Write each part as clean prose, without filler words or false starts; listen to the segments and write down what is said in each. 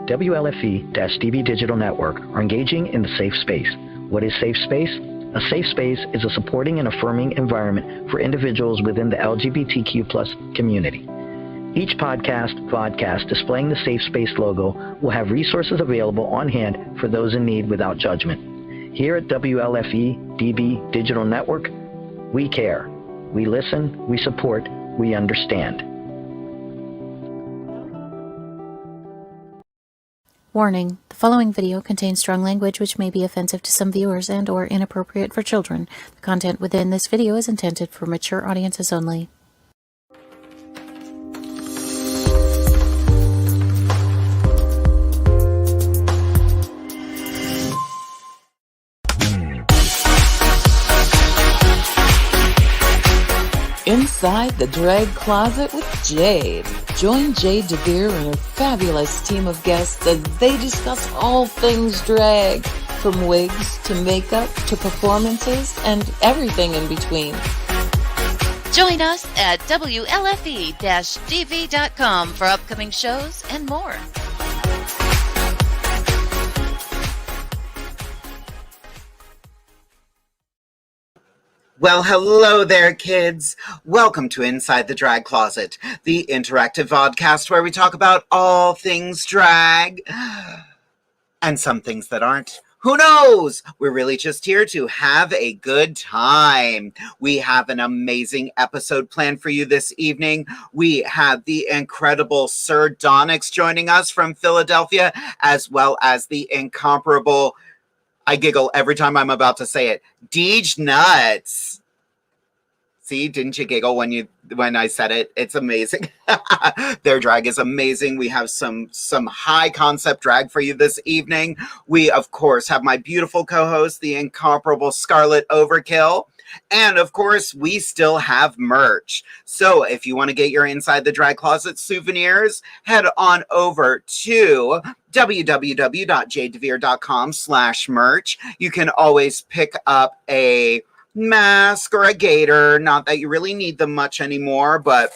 WLFE-DB Digital Network are engaging in the safe space. What is safe space? A safe space is a supporting and affirming environment for individuals within the LGBTQ+ community. Each podcast displaying the Safe Space logo will have resources available on hand for those in need without judgment. Here at WLFE-DB Digital Network, we care. We listen, we support, we understand. Warning, the following video contains strong language which may be offensive to some viewers and or inappropriate for children. The content within this video is intended for mature audiences only. Inside the Drag Closet with Jade. Join Jade DeVere and her fabulous team of guests as they discuss all things drag, from wigs to makeup to performances and everything in between. Join us at WLFE-DV.com for upcoming shows and more. Well, hello there, kids. Welcome to Inside the Drag Closet, the interactive vodcast where we talk about all things drag and some things that aren't. Who knows? We're really just here to have a good time. We have an amazing episode planned for you this evening. We have the incredible Sir DONYX joining us from Philadelphia, as well as the incomparable, I giggle every time I'm about to say it, DEEJ NUTZ. See, didn't you giggle when I said it? It's amazing. Their drag is amazing. We have some high concept drag for you this evening. We, of course, have my beautiful co-host, the incomparable SKARLET OVERKILL. And, of course, we still have merch. So if you want to get your Inside the Drag Closet souvenirs, head on over to www.jadedevere.com/merch. You can always pick up a mask or a gaiter. Not that you really need them much anymore, but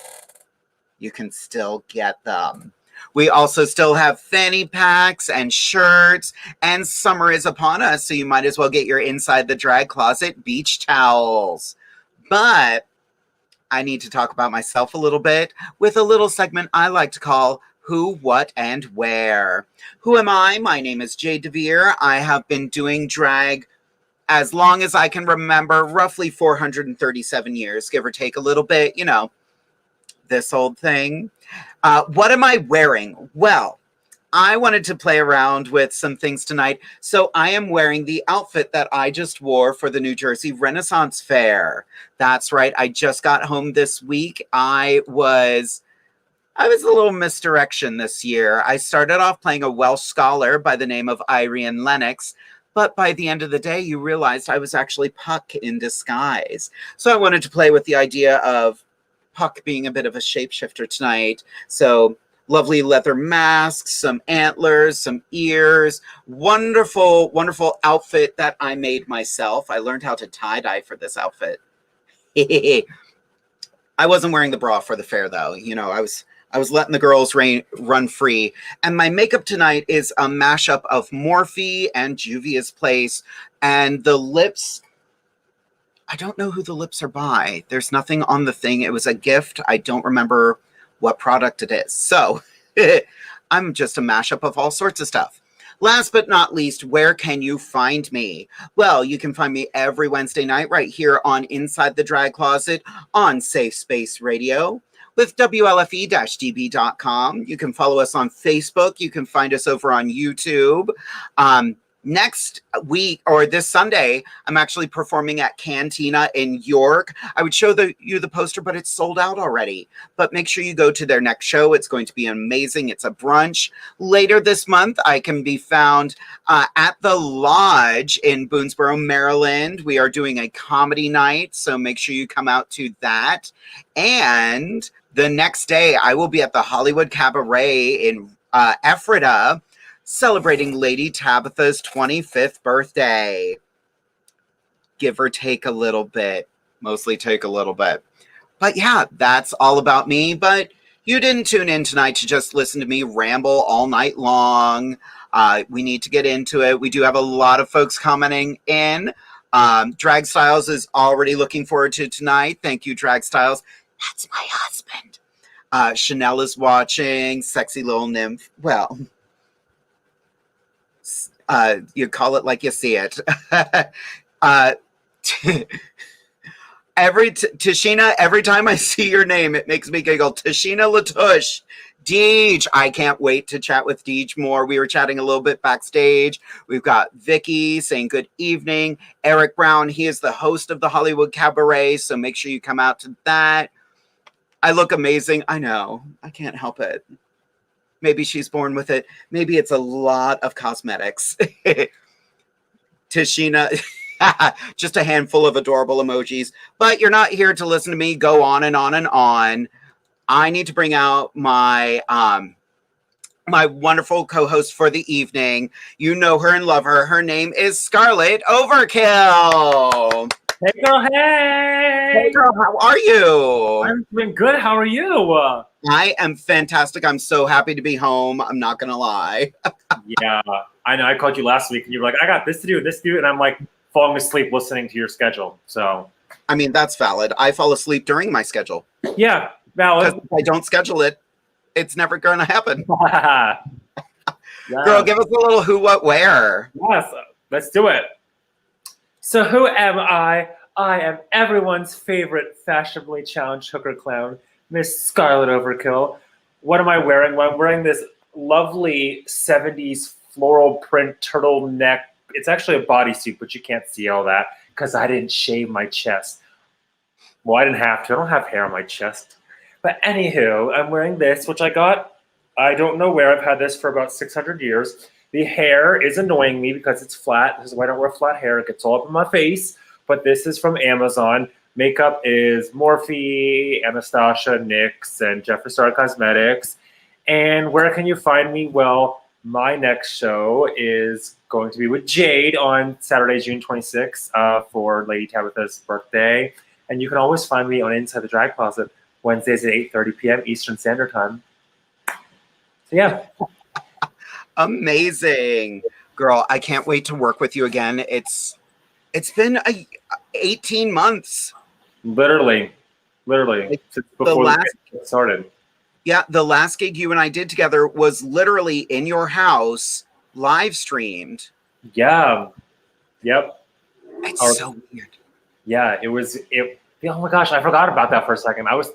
you can still get them. We also still have fanny packs and shirts, and summer is upon us, so you might as well get your Inside the Drag Closet beach towels. But I need to talk about myself a little bit with a little segment I like to call Who, What, and Where. Who am I? My name is Jade DeVere. I have been doing drag as long as I can remember, roughly 437 years, give or take a little bit, you know, this old thing. What am I wearing? Well, I wanted to play around with some things tonight, so I am wearing the outfit that I just wore for the New Jersey Renaissance Fair. That's right, I just got home this week. I was a little misdirection this year. I started off playing a Welsh scholar by the name of Irene Lennox, but by the end of the day, you realized I was actually Puck in disguise. So I wanted to play with the idea of Puck being a bit of a shapeshifter tonight. So lovely leather masks, some antlers, some ears, wonderful, wonderful outfit that I made myself. I learned how to tie-dye for this outfit. I wasn't wearing the bra for the fair, though. You know, I was letting the girls run free. And my makeup tonight is a mashup of Morphe and Juvia's Place. And the lips, I don't know who the lips are by. There's nothing on the thing. It was a gift. I don't remember what product it is. So I'm just a mashup of all sorts of stuff. Last but not least, where can you find me? Well, you can find me every Wednesday night right here on Inside the Drag Closet on Safe Space Radio with WLFE-DB.com. You can follow us on Facebook. You can find us over on YouTube. Next week, or this Sunday, I'm actually performing at Cantina in York. I would show you the poster, but it's sold out already. But make sure you go to their next show. It's going to be amazing. It's a brunch. Later this month, I can be found at the Lodge in Boonesboro, Maryland. We are doing a comedy night, so make sure you come out to that. And the next day, I will be at the Hollywood Cabaret in Ephrata, celebrating Lady Tabitha's 25th birthday. Give or take a little bit. Mostly take a little bit. But yeah, that's all about me. But you didn't tune in tonight to just listen to me ramble all night long. We need to get into it. We do have a lot of folks commenting in. Drag Styles is already looking forward to tonight. Thank you, Drag Styles. That's my husband. Chanel is watching. Sexy little nymph. Well, you call it like you see it. Tashina, every time I see your name, it makes me giggle. Tashina Latouche. DEEJ, I can't wait to chat with DEEJ more. We were chatting a little bit backstage. We've got Vicky saying good evening. Eric Brown, he is the host of the Hollywood Cabaret, so make sure you come out to that. I look amazing. I know. I can't help it. Maybe she's born with it. Maybe it's a lot of cosmetics. Tashina, just a handful of adorable emojis. But you're not here to listen to me go on and on and on. I need to bring out my my wonderful co-host for the evening. You know her and love her. Her name is SKARLET OVERKILL. Hey girl, hey! Hey girl, how are you? I'm doing good. How are you? I am fantastic. I'm so happy to be home. I'm not gonna lie. Yeah, I know. I called you last week, and you were like, "I got this to do, this to do," and I'm like falling asleep listening to your schedule. So, I mean, that's valid. I fall asleep during my schedule. Yeah, valid. If I don't schedule it, it's never gonna happen. Yeah. Girl, give us a little who, what, where. Yes, let's do it. So who am I? I am everyone's favorite fashionably challenged hooker clown, Miss SKARLET OVERKILL. What am I wearing? Well, I'm wearing this lovely 70s floral print turtleneck. It's actually a bodysuit, but you can't see all that because I didn't shave my chest. Well, I didn't have to. I don't have hair on my chest. But anywho, I'm wearing this, which I got, I don't know where. I've had this for about 600 years. The hair is annoying me because it's flat. This is why I don't wear flat hair. It gets all up in my face. But this is from Amazon. Makeup is Morphe, Anastasia, NYX, and Jeffree Star Cosmetics. And where can you find me? Well, my next show is going to be with Jade on Saturday, June 26th for Lady Tabitha's birthday. And you can always find me on Inside the Drag Closet Wednesdays at 8:30 p.m. Eastern Standard Time. So yeah. Amazing. Girl, I can't wait to work with you again. It's been 18 months. Literally. Since before the gig started. Yeah, the last gig you and I did together was literally in your house, live streamed. Yeah. Yep. It's so weird. Yeah, it was. Oh my gosh, I forgot about that for a second. I was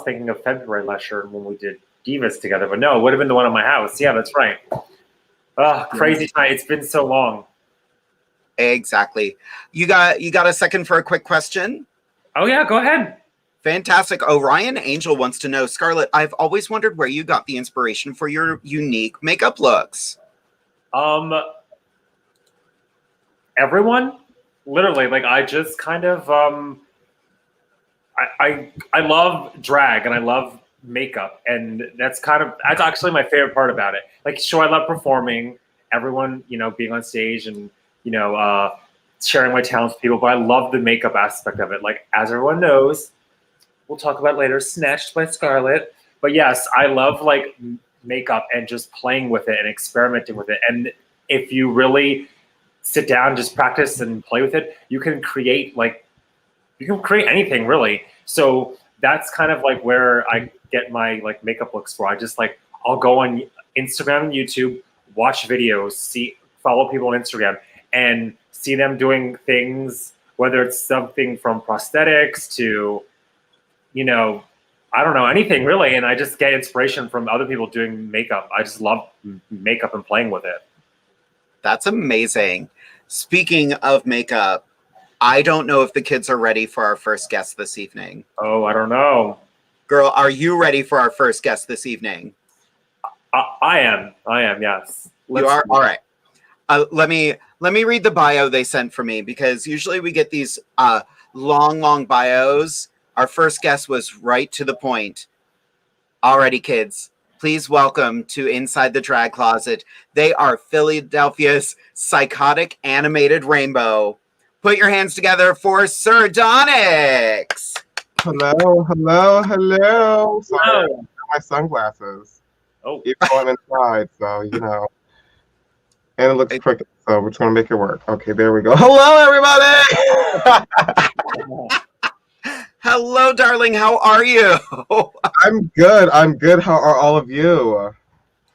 thinking of February last year when we did Divas together, but no, it would have been the one at my house. Yeah, that's right. Crazy time. It's been so long. Exactly. You got a second for a quick question? Oh yeah, go ahead. Fantastic. Orion Angel wants to know, SKARLET, I've always wondered where you got the inspiration for your unique makeup looks. Everyone, literally, like I just kind of I love drag and I love makeup, and that's actually my favorite part about it. Like, sure, I love performing, everyone, being on stage and sharing my talents with people, but I love the makeup aspect of it. Like, as everyone knows, we'll talk about later, Snatched by SKARLET. But yes, I love like makeup and just playing with it and experimenting with it. And if you really sit down, just practice and play with it, you can create anything really. So that's kind of like where I get my like makeup looks for. I'll go on Instagram and YouTube, watch videos, follow people on Instagram and see them doing things, whether it's something from prosthetics to, I don't know, anything really. And I just get inspiration from other people doing makeup. I just love makeup and playing with it. That's amazing. Speaking of makeup, I don't know if the kids are ready for our first guest this evening. Oh, I don't know. Girl, are you ready for our first guest this evening? I am, yes. You are? All right. Let me read the bio they sent for me, because usually we get these long bios. Our first guest was right to the point. Alrighty, kids. Please welcome to Inside the Drag Closet. They are Philadelphia's psychotic animated rainbow. Put your hands together for Sir DONYX. Hello. Sorry. my sunglasses. Oh. Even though I'm inside, so you know. And it looks crooked, so we're just gonna make it work. Okay, there we go. Hello, everybody. Hello, darling. How are you? I'm good. I'm good. How are all of you?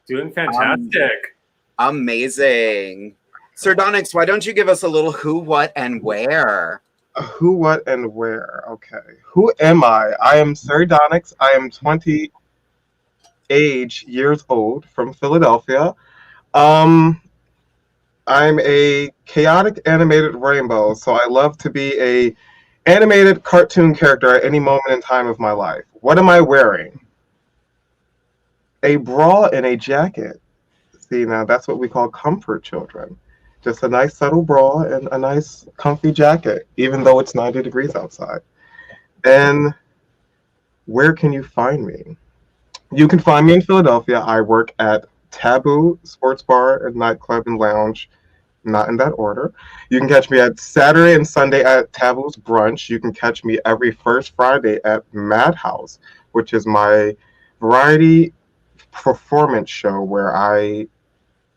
Doing fantastic. Amazing. Sir Donnyx, why don't you give us a little who, what, and where? Who, what, and where? Okay. Who am I? I am Sir Donnyx. I am 20 years old from Philadelphia. I'm a chaotic animated rainbow, so I love to be a animated cartoon character at any moment in time of my life. What am I wearing? A bra and a jacket. See, now that's what we call comfort, children. Just a nice subtle bra and a nice comfy jacket, even though it's 90 degrees outside. And where can you find me? You can find me in Philadelphia. I work at Taboo Sports Bar and Nightclub and Lounge, not in that order. You can catch me at Saturday and Sunday at Taboo's Brunch. You can catch me every first Friday at Madhouse, which is my variety performance show where I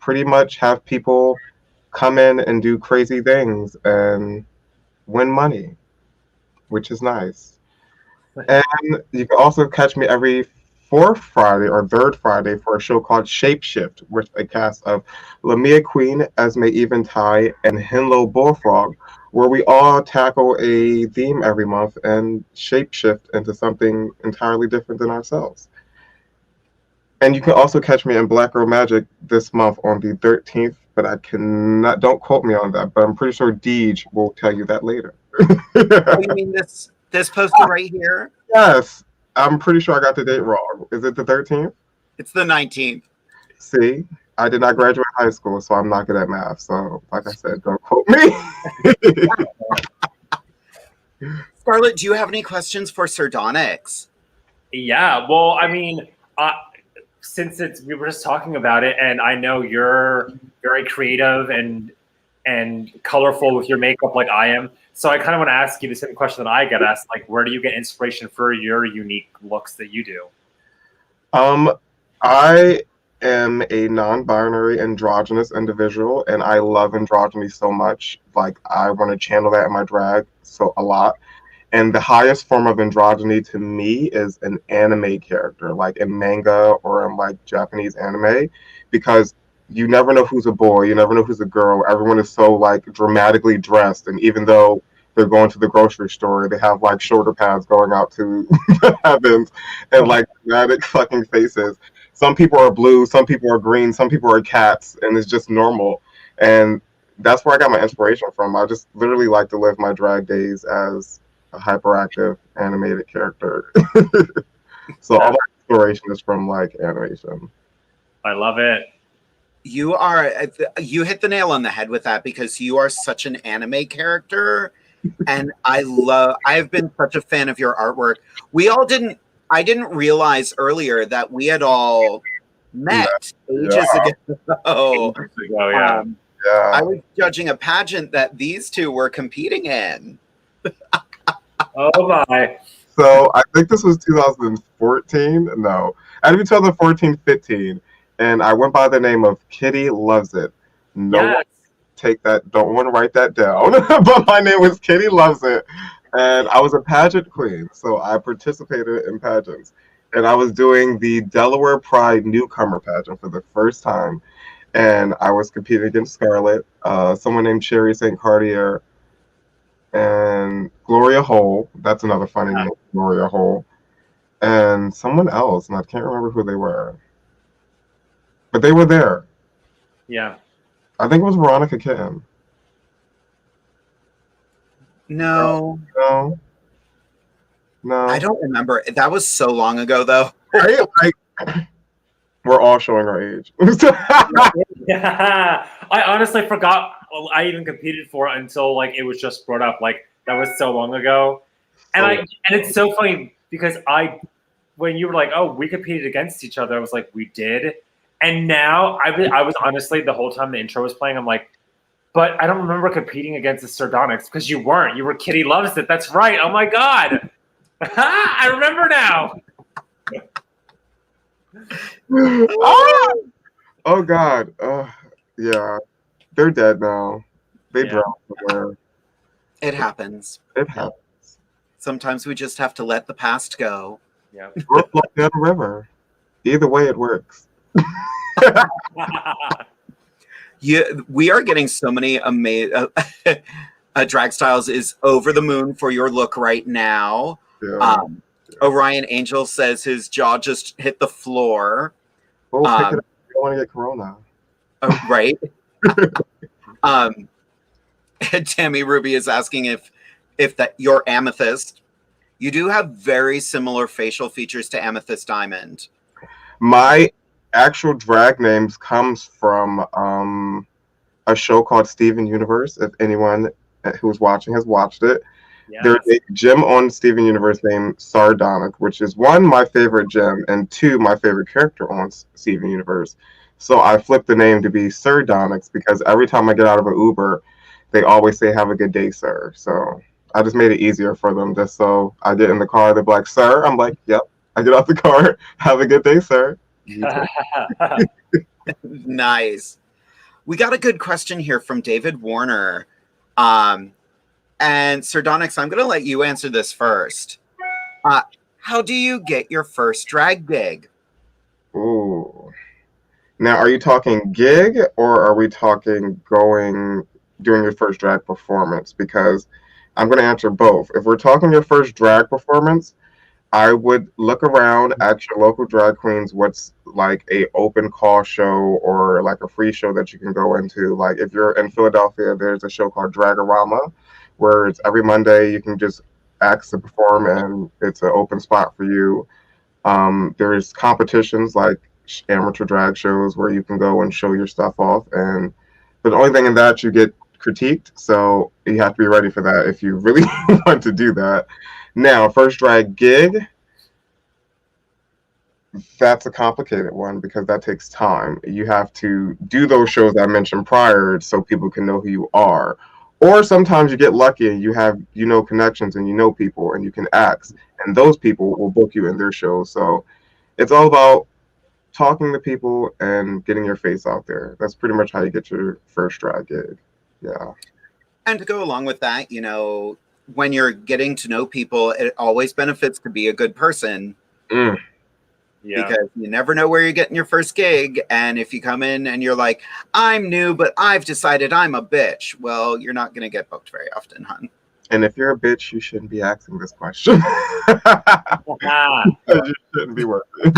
pretty much have people come in and do crazy things and win money, which is nice. And you can also catch me every fourth Friday or third Friday for a show called Shapeshift with a cast of Lamia Queen, Esme Eventide, and Hinlow Bullfrog, where we all tackle a theme every month and shapeshift into something entirely different than ourselves. And you can also catch me in Black Girl Magic this month on the 13th, but I cannot, don't quote me on that, but I'm pretty sure DEEJ will tell you that later. Oh, you mean this poster right here? Yes, I'm pretty sure I got the date wrong. Is it the 13th? It's the 19th. See, I did not graduate high school, so I'm not good at math. So, like I said, don't quote me. Scarlett, do you have any questions for Sir Donnyx? Yeah, well, I mean, since we were just talking about it, and I know you're very creative and colorful with your makeup like I am, so I kind of want to ask you the same question that I get asked, like, where do you get inspiration for your unique looks that you do? I am a non-binary androgynous individual, and I love androgyny so much. Like, I want to channel that in my drag a lot. And the highest form of androgyny to me is an anime character, like in manga or in like Japanese anime, because you never know who's a boy, you never know who's a girl. Everyone is so like dramatically dressed, and even though they're going to the grocery store, they have like shoulder pads going out to the heavens and like dramatic fucking faces. Some people are blue, some people are green, some people are cats, and it's just normal. And that's where I got my inspiration from. I just literally like to live my drag days as a hyperactive animated character. So all my inspiration is from like animation. I love it. You hit the nail on the head with that, because you are such an anime character, and I've been such a fan of your artwork. I didn't realize earlier that we had all met ages ago. Yeah. I was judging a pageant that these two were competing in. Oh my. So I think this was 2014. No, I think 2014-15. And I went by the name of Kitty Loves It. No one take that, don't want to write that down. But my name was Kitty Loves It. And I was a pageant queen. So I participated in pageants. And I was doing the Delaware Pride newcomer pageant for the first time. And I was competing against Scarlett, someone named Sherry St. Cartier, and Gloria Hole. That's another funny name, Gloria Hole. And someone else, and I can't remember who they were. But they were there. Yeah. I think it was Veronica Kim. No. No. I don't remember. That was so long ago, though. Right? Like, we're all showing our age. Yeah. I honestly forgot I even competed for it until like it was just brought up. Like that was so long ago. And it's so funny because when you were like, oh, we competed against each other, I was like, we did. And now I was honestly, the whole time the intro was playing, I'm like, but I don't remember competing against the Sir Donnyx because you weren't. You were Kitty Loves It. That's right. Oh my God. I remember now. Ah! Oh God. Yeah. They're dead now. They drowned somewhere. It happens. It happens. Sometimes we just have to let the past go. Yeah. Or float down the river. Either way, it works. Yeah, we are getting so many amazing. Drag Styles is over the moon for your look right now. Yeah. Orion Angel says his jaw just hit the floor. Oh, pick it up. You don't want to get corona. Right. Tammy Ruby is asking if that your Amethyst. You do have very similar facial features to Amethyst Diamond. My actual drag names comes from a show called Steven Universe. If anyone who's watching has watched it, there's a gem on Steven Universe named SIR DONYX, which is one, my favorite gem, and two, my favorite character on Steven Universe. So I flipped the name to be Sir DONYX because every time I get out of an Uber, they always say, "Have a good day, sir." So I just made it easier for them. Just so I get in the car, they're like, "Sir," I'm like, "Yep." I get out the car, "Have a good day, sir." Nice. We got a good question here from David Warner. And Sir DONYX, I'm going to let you answer this first. How do you get your first drag gig? Ooh. Now, are you talking gig or are we talking doing your first drag performance? Because I'm going to answer both. If we're talking your first drag performance, I would look around at your local drag queens, what's like a open call show or like a free show that you can go into. Like if you're in Philadelphia, there's a show called Dragorama, where it's every Monday you can just ask to perform and it's an open spot for you. There's competitions like amateur drag shows where you can go and show your stuff off. But the only thing in that, you get critiqued. So you have to be ready for that if you really want to do that. Now, first drag gig, that's a complicated one because that takes time. You have to do those shows I mentioned prior so people can know who you are. Or sometimes you get lucky and you have, connections and people and you can ask. And those people will book you in their shows. So it's all about talking to people and getting your face out there. That's pretty much how you get your first drag gig. Yeah. And to go along with that, when you're getting to know people, it always benefits to be a good person. Yeah. Because you never know where you're getting your first gig. And if you come in and you're like, "I'm new, but I've decided I'm a bitch," well, you're not going to get booked very often, hon. And if you're a bitch, you shouldn't be asking this question. You shouldn't be working.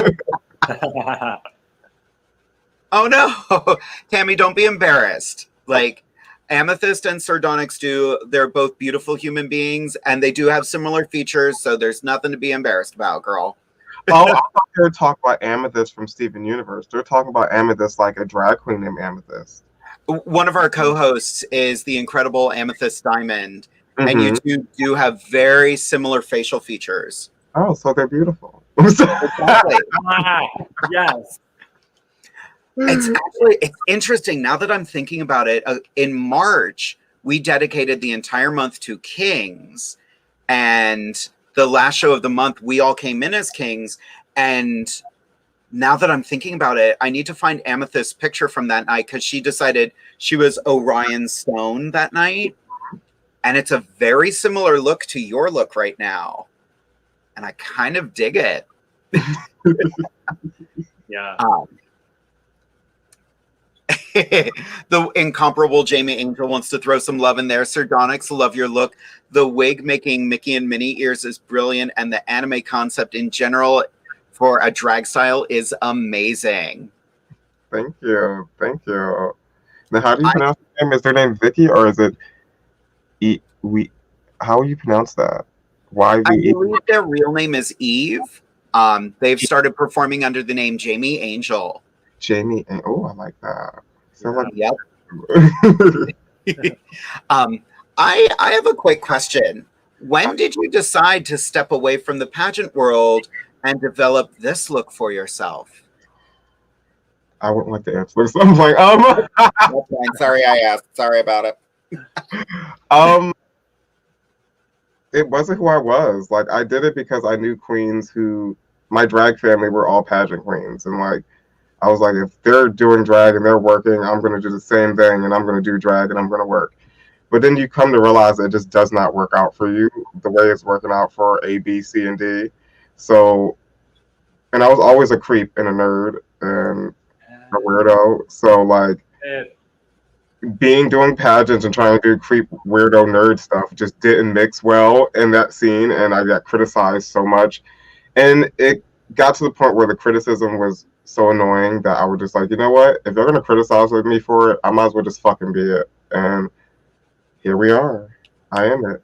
Oh, no. Tammy, don't be embarrassed. Like, Amethyst and Sir DONYX they're both beautiful human beings, and they do have similar features, so there's nothing to be embarrassed about, girl. Oh, I thought they were talking about Amethyst from Steven Universe. They're talking about Amethyst like a drag queen named Amethyst. One of our co-hosts is the incredible Amethyst Diamond, and you two do have very similar facial features. Oh, so they're beautiful. Exactly. Yes. It's interesting now that I'm thinking about it. In March, we dedicated the entire month to kings, and the last show of the month, we all came in as kings. And now that I'm thinking about it, I need to find Amethyst's picture from that night because she decided she was Orion Stone that night. And it's a very similar look to your look right now. And I kind of dig it. Yeah. The incomparable Jamie Angel wants to throw some love in there. Sir DONYX, love your look. The wig making Mickey and Minnie ears is brilliant, and the anime concept in general for a drag style is amazing. Thank you. Now, how do you pronounce her name? Is their name Vicky or is it how do you pronounce that? I believe their real name is Eve. They've started performing under the name Jamie Angel. Jamie, oh, I like that. Yep. I have a quick question. When did you decide to step away from the pageant world and develop this look for yourself? I wouldn't like to answer this. I'm like, Sorry I asked. Sorry about it. It wasn't who I was. Like, I did it because I knew queens who my drag family, we're all pageant queens, and like I was like, if they're doing drag and they're working, I'm gonna do the same thing, and I'm gonna do drag and I'm gonna work. But then you come to realize it just does not work out for you the way it's working out for A, B, C, and D. So, and I was always a creep and a nerd and a weirdo. So like doing pageants and trying to do creep, weirdo, nerd stuff just didn't mix well in that scene, and I got criticized so much. And it got to the point where the criticism was so annoying that I was just like, you know what? If you're gonna criticize me for it, I might as well just fucking be it. And here we are. I am it.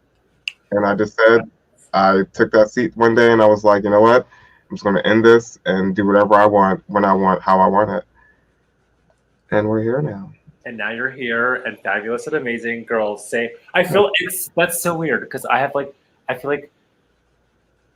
And I just said, I took that seat one day and I was like, you know what? I'm just gonna end this and do whatever I want, when I want, how I want it. And we're here now. And now you're here, and fabulous and amazing girls say. I feel that's so weird because I feel like,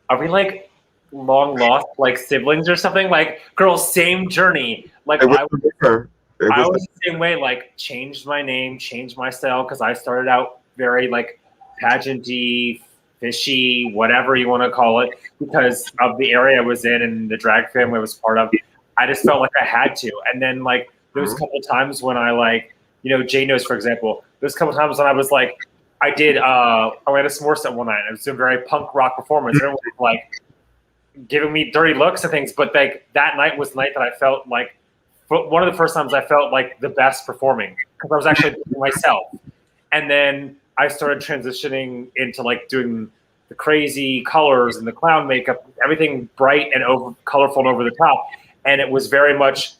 are we like long lost like siblings or something? Like, girls, same journey. Like I was the same way. Like, changed my name, changed my style because I started out very like pageanty, fishy, whatever you want to call it, because of the area I was in and the drag family I was part of. I just felt like I had to, and then like. There's a couple times when I like, Jade knows, for example, there's a couple times when I was like, I went to s'more set one night. I was doing a very punk rock performance. Everyone was like giving me dirty looks and things. But like that night was the night that I felt like one of the first times I felt like the best performing because I was actually doing myself. And then I started transitioning into like doing the crazy colors and the clown makeup, everything bright and colorful and over the top. And it was very much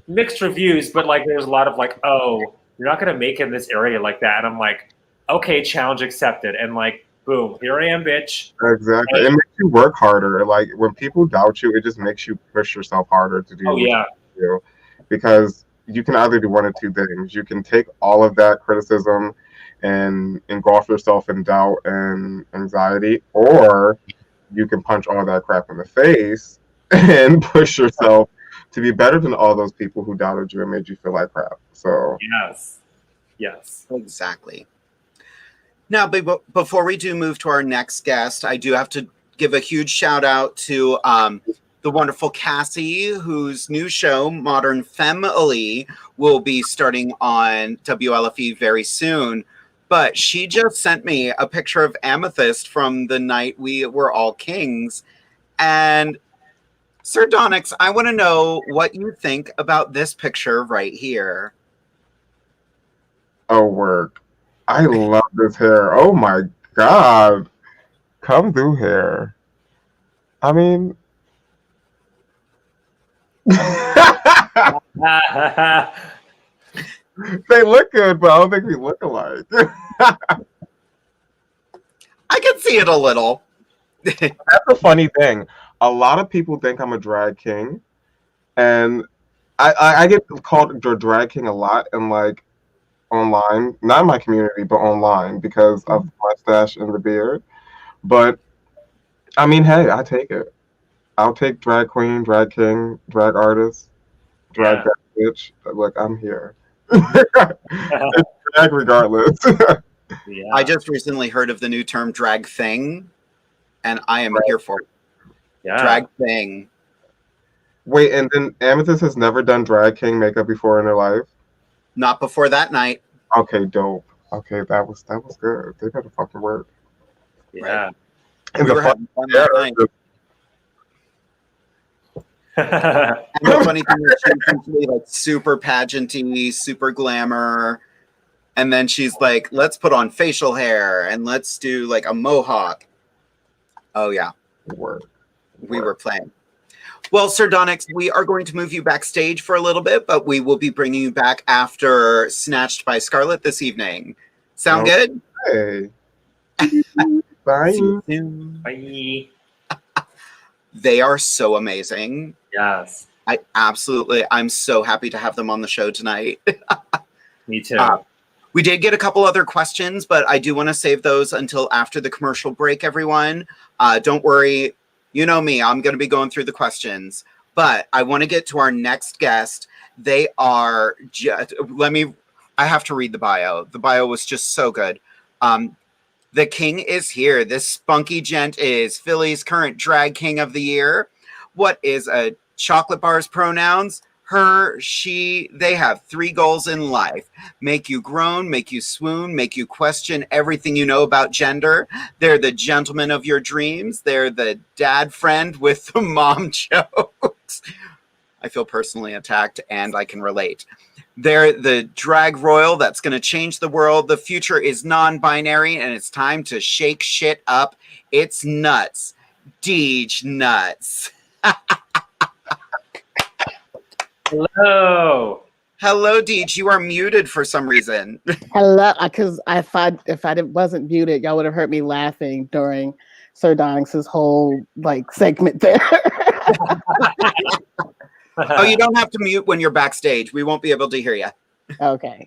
mixed reviews, but like there's a lot of like, oh, you're not gonna make it in this area like that, and I'm like, okay, challenge accepted, and like, boom, here I am, bitch. Exactly. It makes you work harder. Like when people doubt you, it just makes you push yourself harder to do. Oh yeah. You, because you can either do one of two things. You can take all of that criticism and engulf yourself in doubt and anxiety, or you can punch all that crap in the face and push yourself to be better than all those people who doubted you and made you feel like crap. So yes, exactly. Now, before we do move to our next guest, I do have to give a huge shout out to the wonderful Cassie, whose new show, Modern Family, will be starting on WLFE very soon. But she just sent me a picture of Amethyst from the night we were all kings. And Sir Donnyx, I want to know what you think about this picture right here. Oh, work. I love this hair. Oh my God. Come through hair. I mean, they look good, but I don't think we look alike. I can see it a little. That's a funny thing. A lot of people think I'm a drag king, and I get called a drag king a lot, and like online, not in my community, but online because of the mustache and the beard. But I mean, hey, I take it. I'll take drag queen, drag king, drag artist, drag bitch. Look, I'm here. It's drag regardless. Yeah. I just recently heard of the new term drag thing, and I am here for it. Yeah. Drag thing. Wait, and then Amethyst has never done drag king makeup before in her life? Not before that night. Okay, dope. Okay, that was good. They better fucking work. Yeah. Right. And we were having fun that night. And the funny thing is she's usually like super pageanty, super glamour. And then she's like, let's put on facial hair and let's do like a mohawk. Oh yeah. We were playing. Well, Sir Donnyx, we are going to move you backstage for a little bit, but we will be bringing you back after Snatched by Scarlet this evening. Sound good? Hey. Bye. Bye. They are so amazing. Yes. I'm so happy to have them on the show tonight. Me too. We did get a couple other questions, but I do want to save those until after the commercial break, everyone. Don't worry. You know me. I'm going to be going through the questions. But I want to get to our next guest. They are just... I have to read the bio. The bio was just so good. The king is here. This spunky gent is Philly's current drag king of the year. What is a chocolate bar's pronouns? Her, she, they have 3 goals in life. Make you groan, make you swoon, make you question everything you know about gender. They're the gentleman of your dreams. They're the dad friend with the mom jokes. I feel personally attacked and I can relate. They're the drag royal that's going to change the world. The future is non-binary and it's time to shake shit up. It's nuts. DEEJ NUTZ. Hello. Hello, DEEJ. You are muted for some reason. Hello, because if I wasn't muted, y'all would have heard me laughing during Sir DONYX's whole segment there. Oh, you don't have to mute when you're backstage. We won't be able to hear you. Okay.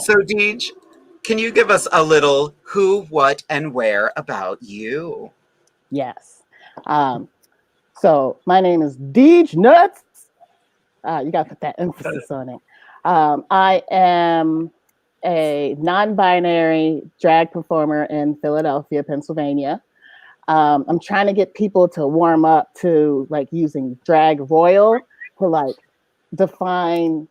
So, DEEJ, can you give us a little who, what, and where about you? Yes. So my name is DEEJ NUTZ. You got to put that emphasis on it. I am a non-binary drag performer in Philadelphia, Pennsylvania. I'm trying to get people to warm up to using drag royal to define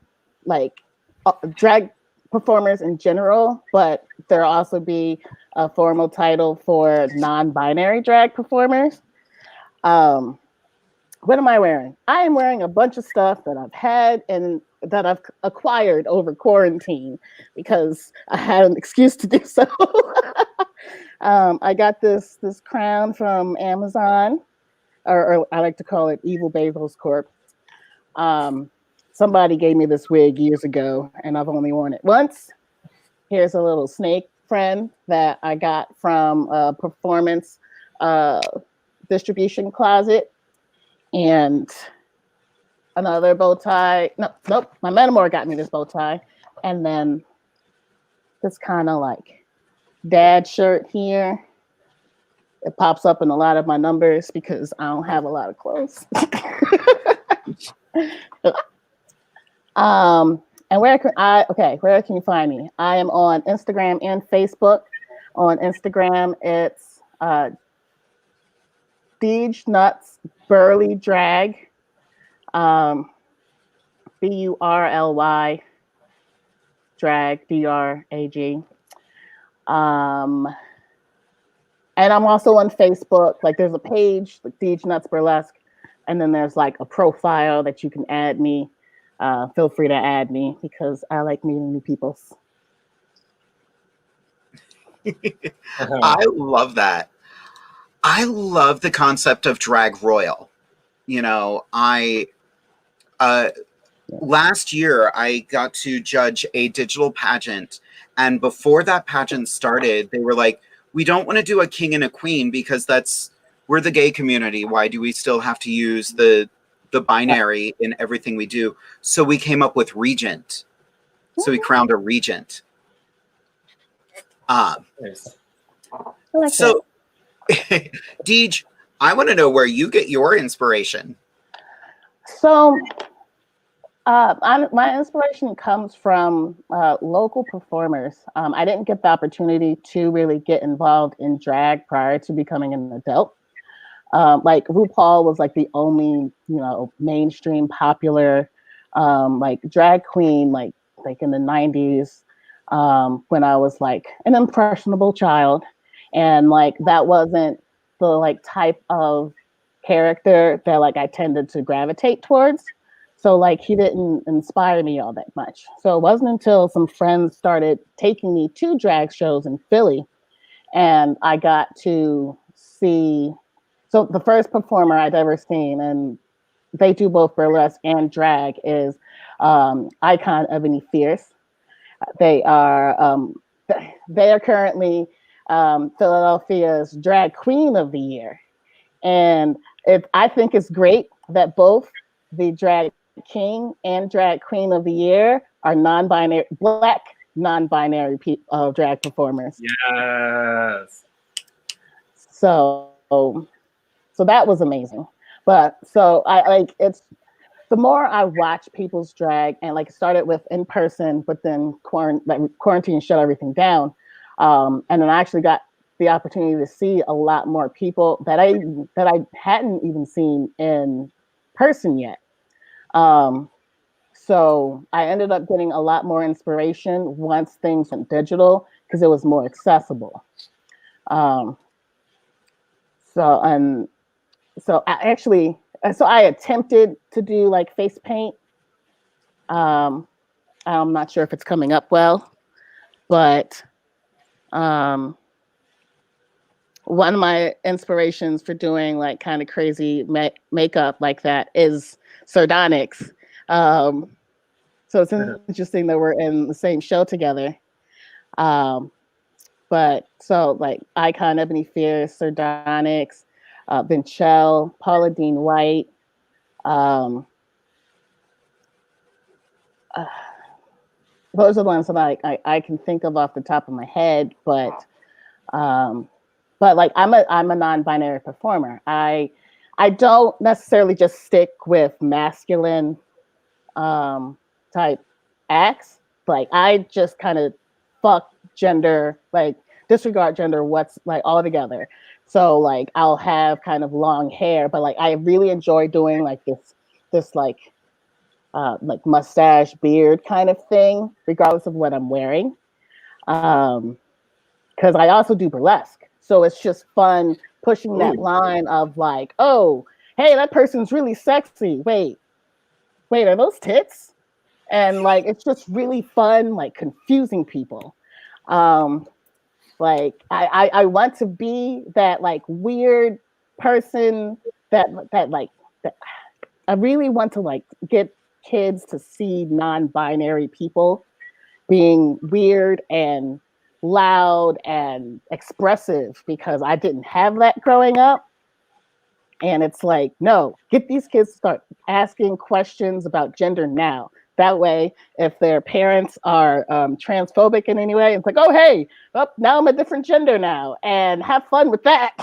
drag performers in general, but there also be a formal title for non-binary drag performers. What am I wearing? I am wearing a bunch of stuff that I've had and that I've acquired over quarantine because I had an excuse to do so. I got this crown from Amazon, or I like to call it Evil Bezos Corp. Somebody gave me this wig years ago, and I've only worn it once. Here's a little snake friend that I got from a performance distribution closet, and another bow tie. Nope. My Metamor got me this bow tie, and then this kind of dad shirt here. It pops up in a lot of my numbers because I don't have a lot of clothes. And where can you find me? I am on Instagram and Facebook. On Instagram, it's DEEJ NUTZ Burly Drag, BURLY Drag, DRAG. And I'm also on Facebook. There's a page, DEEJ NUTZ Burlesque, and then there's a profile that you can add me. Feel free to add me because I like meeting new people. I love that. I love the concept of drag royal. Last year I got to judge a digital pageant, and before that pageant started, they were like, we don't want to do a king and a queen because we're the gay community. Why do we still have to use the binary in everything we do? So we came up with regent. So we crowned a regent. Nice. So DEEJ, I want to know where you get your inspiration. So my inspiration comes from local performers. I didn't get the opportunity to really get involved in drag prior to becoming an adult. RuPaul was the only, mainstream popular, drag queen, in the 90s, when I was an impressionable child. And that wasn't the type of character that I tended to gravitate towards. So he didn't inspire me all that much. So it wasn't until some friends started taking me to drag shows in Philly and I got to see. So the first performer I'd ever seen, and they do both burlesque and drag, is Icon Ebony Fierce. They are currently Philadelphia's drag queen of the year. And I think it's great that both the drag king and drag queen of the year are non-binary, Black non-binary drag performers. Yes. So that was amazing. But so it's the more I watch people's drag, and it started with in person, but then quarantine shut everything down. And then I actually got the opportunity to see a lot more people that I hadn't even seen in person yet. So I ended up getting a lot more inspiration once things went digital because it was more accessible. So I attempted to do like face paint. I'm not sure if it's coming up well, but one of my inspirations for doing like kind of crazy makeup like that is Sir DONYX. So it's interesting that we're in the same show together. But so like Icon, Ebony Fierce, Sir DONYX, Vinchell, Paula Dean White. Those are the ones that I can think of off the top of my head, but like I'm a non-binary performer. I don't necessarily just stick with masculine type acts. Like I just kind of fuck gender, like disregard gender, what's like all together. So like I'll have kind of long hair, but like I really enjoy doing like this like mustache beard kind of thing, regardless of what I'm wearing. Because I also do burlesque. So it's just fun pushing that line of like, oh, hey, that person's really sexy. Wait, are those tits? And like, it's just really fun, like confusing people. Like I want to be that like weird person that I really want to like get kids to see non-binary people being weird and loud and expressive, because I didn't have that growing up. And it's like, no, get these kids to start asking questions about gender now. That way, if their parents are transphobic in any way, it's like, oh, hey, now I'm a different gender now, and have fun with that.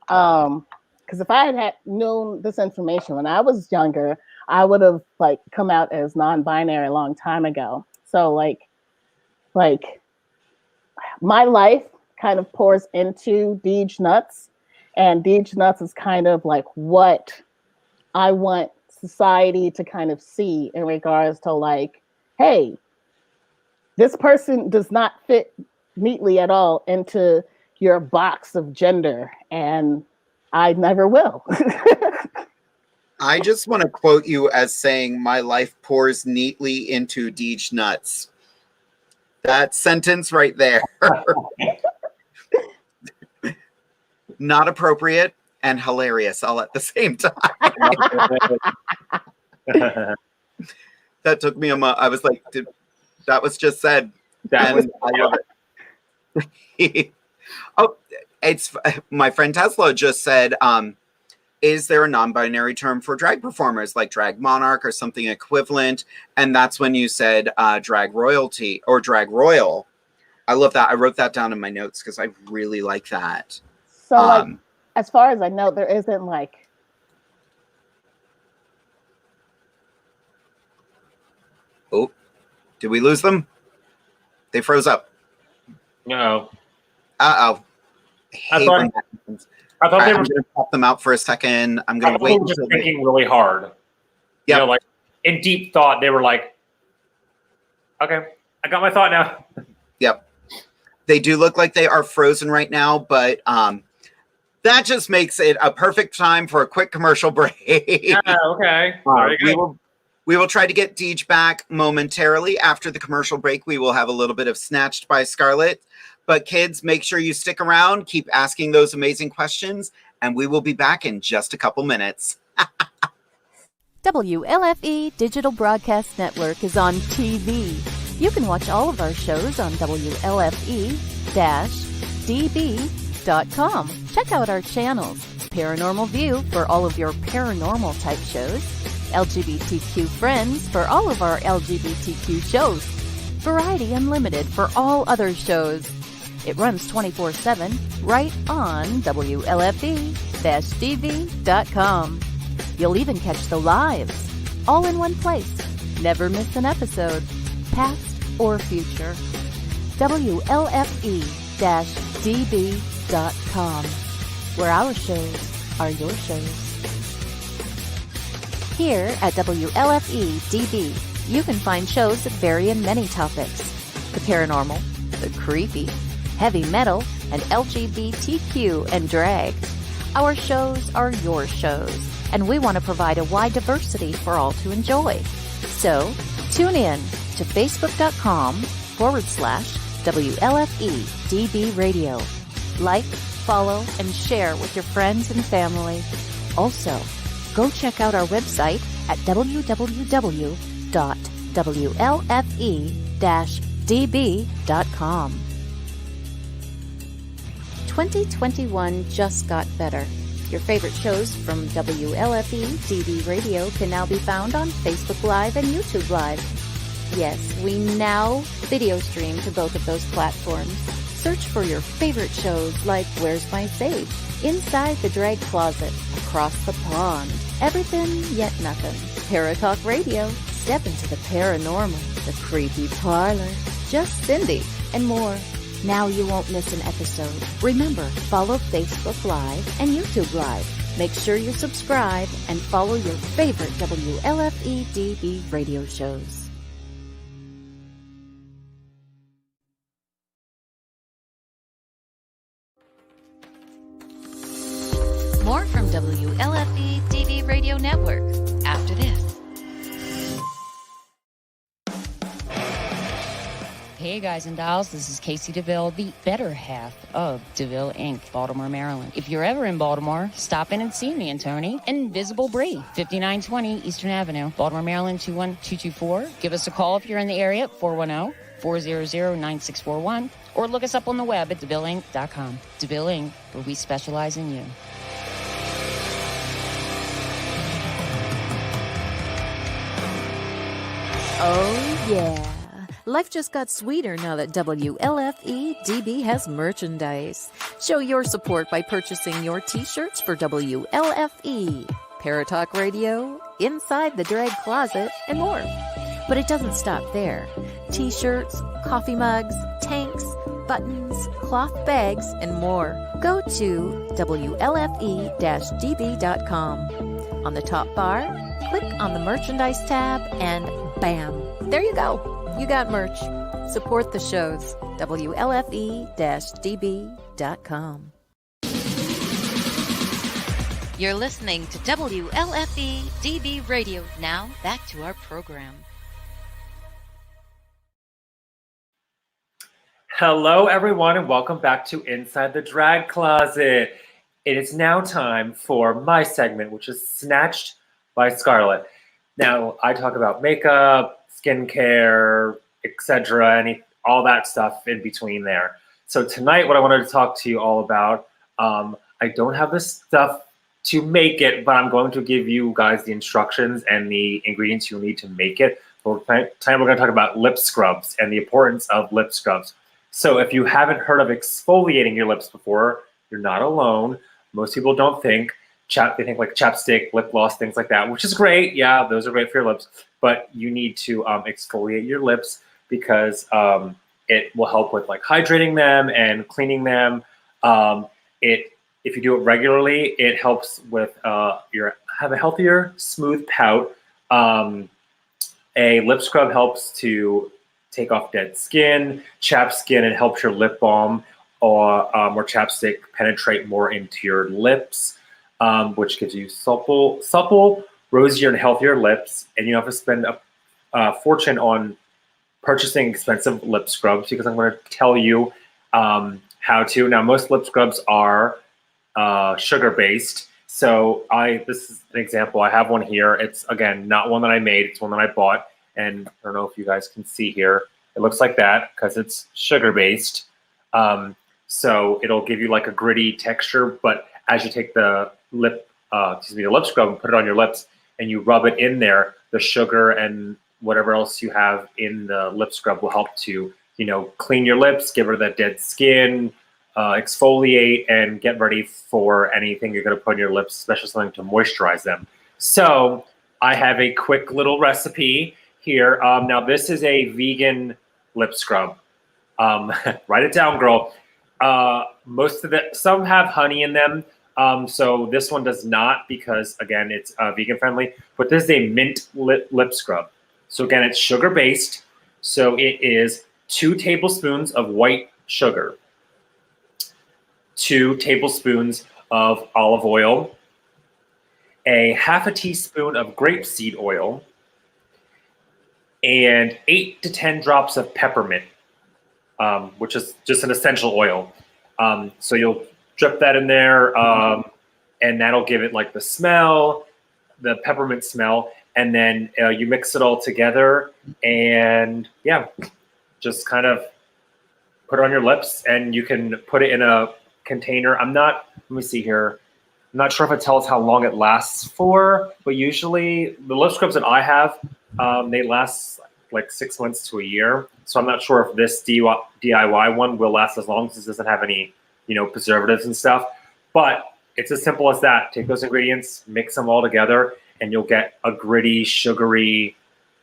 Because if I had known this information when I was younger, I would have like come out as non-binary a long time ago. So like my life kind of pours into DEEJ Nuts, and DEEJ Nuts is kind of like what I want society to kind of see in regards to like, hey, this person does not fit neatly at all into your box of gender, and I never will. I just want to quote you as saying, my life pours neatly into DEEJ Nuts. That sentence right there. Not appropriate and hilarious all at the same time. That took me a moment. I was like, that was just said. I love it. Oh, it's my friend Tesla just said, is there a non-binary term for drag performers like drag monarch or something equivalent? And that's when you said drag royalty or drag royal. I love that. I wrote that down in my notes because I really like that. So like, as far as I know, there isn't like. Oh, did we lose them? They froze up. No. Uh-oh. I thought they were going to pop them out for a second. I'm going to wait. They were just thinking really hard. Yeah. You know, like in deep thought, they were like, okay, I got my thought now. Yep. They do look like they are frozen right now, but that just makes it a perfect time for a quick commercial break. Yeah, okay. We will try to get DEEJ back momentarily. After the commercial break, we will have a little bit of Snatched by Scarlet. But kids, make sure you stick around, keep asking those amazing questions, and we will be back in just a couple minutes. WLFE Digital Broadcast Network is on TV. You can watch all of our shows on WLFE-DB.com. Check out our channels. Paranormal View for all of your paranormal type shows. LGBTQ Friends for all of our LGBTQ shows. Variety Unlimited for all other shows. It runs 24/7 right on WLFE-DB.com. You'll even catch the lives, all in one place. Never miss an episode, past or future. WLFE-DB.com, where our shows are your shows. Here at WLFE-DB, you can find shows that vary in many topics: the paranormal, the creepy, heavy metal, and LGBTQ and drag. Our shows are your shows, and we want to provide a wide diversity for all to enjoy. So, tune in to facebook.com/WLFE-DB Radio. Like, follow, and share with your friends and family. Also, go check out our website at www.WLFE-DB.com. 2021 just got better. Your favorite shows from WLFE-DB Radio can now be found on Facebook Live and YouTube Live. Yes, we now video stream to both of those platforms. Search for your favorite shows like Where's My Safe, Inside the Drag Closet, Across the Pond, Everything Yet Nothing, Paratalk Radio, Step into the Paranormal, The Creepy Parlor, Just Cindy, and more. Now you won't miss an episode. Remember, follow Facebook Live and YouTube Live. Make sure you subscribe and follow your favorite WLFE-DB radio shows. More from WLFE-DB Radio Network after this. Hey guys and dolls, this is Casey DeVille, the better half of DeVille Inc., Baltimore, Maryland. If you're ever in Baltimore, stop in and see me and Tony. Invisible Bree, 5920 Eastern Avenue, Baltimore, Maryland, 21224. Give us a call if you're in the area at 410-400-9641, or look us up on the web at DeVilleInc.com. DeVille Inc., where we specialize in you. Oh yeah. Life just got sweeter now that WLFE-DB has merchandise. Show your support by purchasing your t-shirts for WLFE, Paratalk Radio, Inside the Drag Closet, and more. But it doesn't stop there. T-shirts, coffee mugs, tanks, buttons, cloth bags, and more. Go to WLFE-DB.com. On the top bar, click on the merchandise tab, and bam, there you go. You got merch. Support the shows. WLFE-DB.com. You're listening to WLFE-DB Radio. Now, back to our program. Hello, everyone, and welcome back to Inside the Drag Closet. It is now time for my segment, which is Snatched by Scarlett. Now, I talk about makeup, skincare, etc., all that stuff in between there. So tonight, what I wanted to talk to you all about, I don't have the stuff to make it, but I'm going to give you guys the instructions and the ingredients you'll need to make it. Tonight we're going to talk about lip scrubs and the importance of lip scrubs. So if you haven't heard of exfoliating your lips before, you're not alone. Most people don't think. They think like chapstick, lip gloss, things like that, which is great. Yeah, those are great for your lips. But you need to exfoliate your lips because it will help with like hydrating them and cleaning them. If you do it regularly, it helps with have a healthier, smooth pout. A lip scrub helps to take off dead skin, chapped skin, and helps your lip balm or chapstick penetrate more into your lips. Which gives you supple, rosier, and healthier lips. And you don't have to spend a fortune on purchasing expensive lip scrubs because I'm going to tell you how to. Now, most lip scrubs are sugar-based. So this is an example. I have one here. It's, again, not one that I made. It's one that I bought. And I don't know if you guys can see here. It looks like that because it's sugar-based. So it'll give you like a gritty texture, but as you take the lip scrub and put it on your lips and you rub it in there, the sugar and whatever else you have in the lip scrub will help to, clean your lips, give her that dead skin, exfoliate, and get ready for anything you're going to put on your lips, especially something to moisturize them. So I have a quick little recipe here. Now this is a vegan lip scrub. Write it down, girl. Some have honey in them. So this one does not because, again, it's vegan friendly. But this is a mint lip scrub. So again, it's sugar based. So it is 2 tablespoons of white sugar, 2 tablespoons of olive oil, a half a teaspoon of grapeseed oil, and 8 to 10 drops of peppermint, which is just an essential oil. So you'll drip that in there, and that'll give it like the smell, the peppermint smell, and then you mix it all together, and yeah, just kind of put it on your lips, and you can put it in a container. Let me see here. I'm not sure if it tells how long it lasts for, but usually the lip scrubs that I have, they last like 6 months to a year. So I'm not sure if this DIY one will last as long, since it doesn't have any, preservatives and stuff. But it's as simple as that. Take those ingredients, mix them all together, and you'll get a gritty, sugary,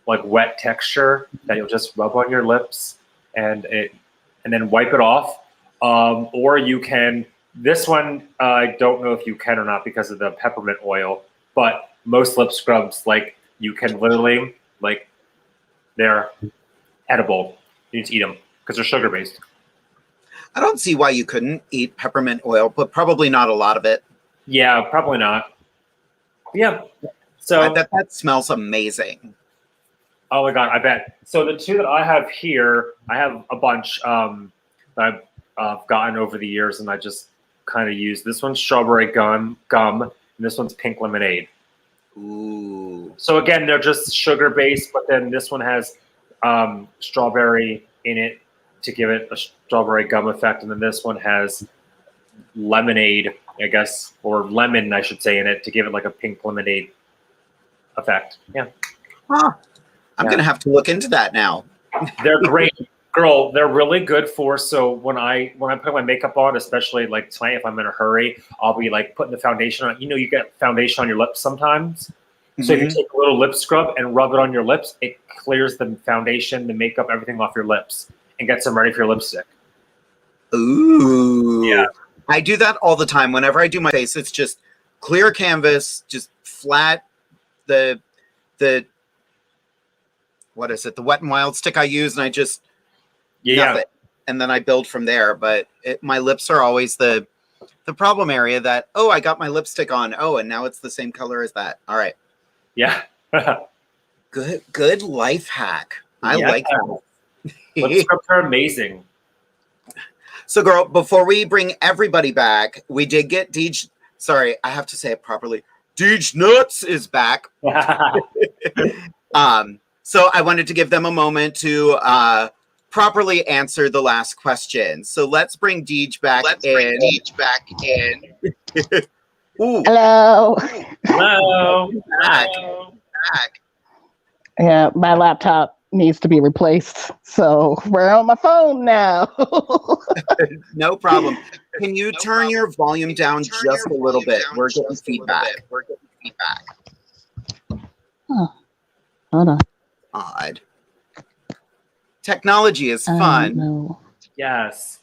like wet texture that you'll just rub on your lips and then wipe it off. Or you can, this one, I don't know if you can or not because of the peppermint oil, but most lip scrubs, like, you can literally, like, they're edible. You need to eat them because they're sugar based. I don't see why you couldn't eat peppermint oil, but probably not a lot of it. Yeah, probably not. Yeah. So that smells amazing. Oh my God, I bet. So the 2 that I have here, I have a bunch that I've gotten over the years, and I just kind of use. This one's strawberry gum, and this one's pink lemonade. Ooh. So again, they're just sugar based, but then this one has strawberry in it to give it a strawberry gum effect, and then this one has lemonade, I guess, or lemon, I should say, in it to give it like a pink lemonade effect. Yeah. Huh. I'm gonna have to look into that now. They're great, girl. They're really good for. So when I put my makeup on, especially like tonight, if I'm in a hurry, I'll be like putting the foundation on. You get foundation on your lips sometimes. Mm-hmm. So if you take a little lip scrub and rub it on your lips, it clears the foundation, the makeup, everything off your lips, and gets them ready for your lipstick. Ooh. Yeah. I do that all the time. Whenever I do my face, it's just clear canvas, just flat. The what is it? The Wet n Wild stick I use, and I just nuff it, and then I build from there. But my lips are always the problem area. That I got my lipstick on. And now it's the same color as that. All right. Yeah. Good life hack. I like that. Lip scrubs are amazing. So, girl, before we bring everybody back, we did get DEEJ. Sorry, I have to say it properly. DEEJ Nuts is back. So I wanted to give them a moment to properly answer the last question. So let's bring DEEJ back in. Ooh. Hello. Hello. Back. Yeah, my laptop needs to be replaced, so we're on my phone now. No problem. Can you turn your volume down just a little bit? We're getting feedback. Huh. Hold on. Odd. Technology is fun. No. Yes.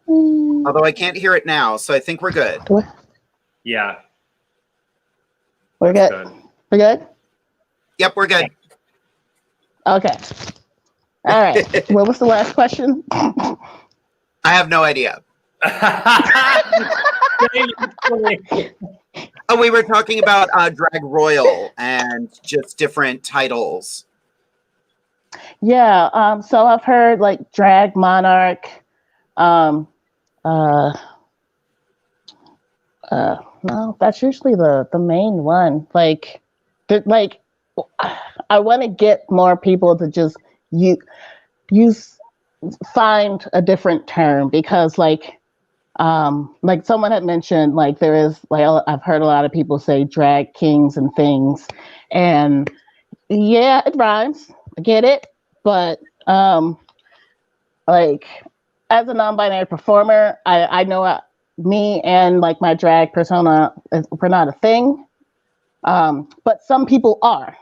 Although I can't hear it now, so I think we're good. Yeah. We're good. We're good? Yep, we're good. Okay. All right. What was the last question? I have no idea. We were talking about Drag Royal and just different titles. Yeah. So I've heard like Drag Monarch. No, that's usually the main one. Like I want to get more people to just find a different term, because like someone had mentioned, like there is like I've heard a lot of people say drag kings and things, and yeah, it rhymes. I get it, but like as a non-binary performer, I know me and like my drag persona, we're not a thing, but some people are.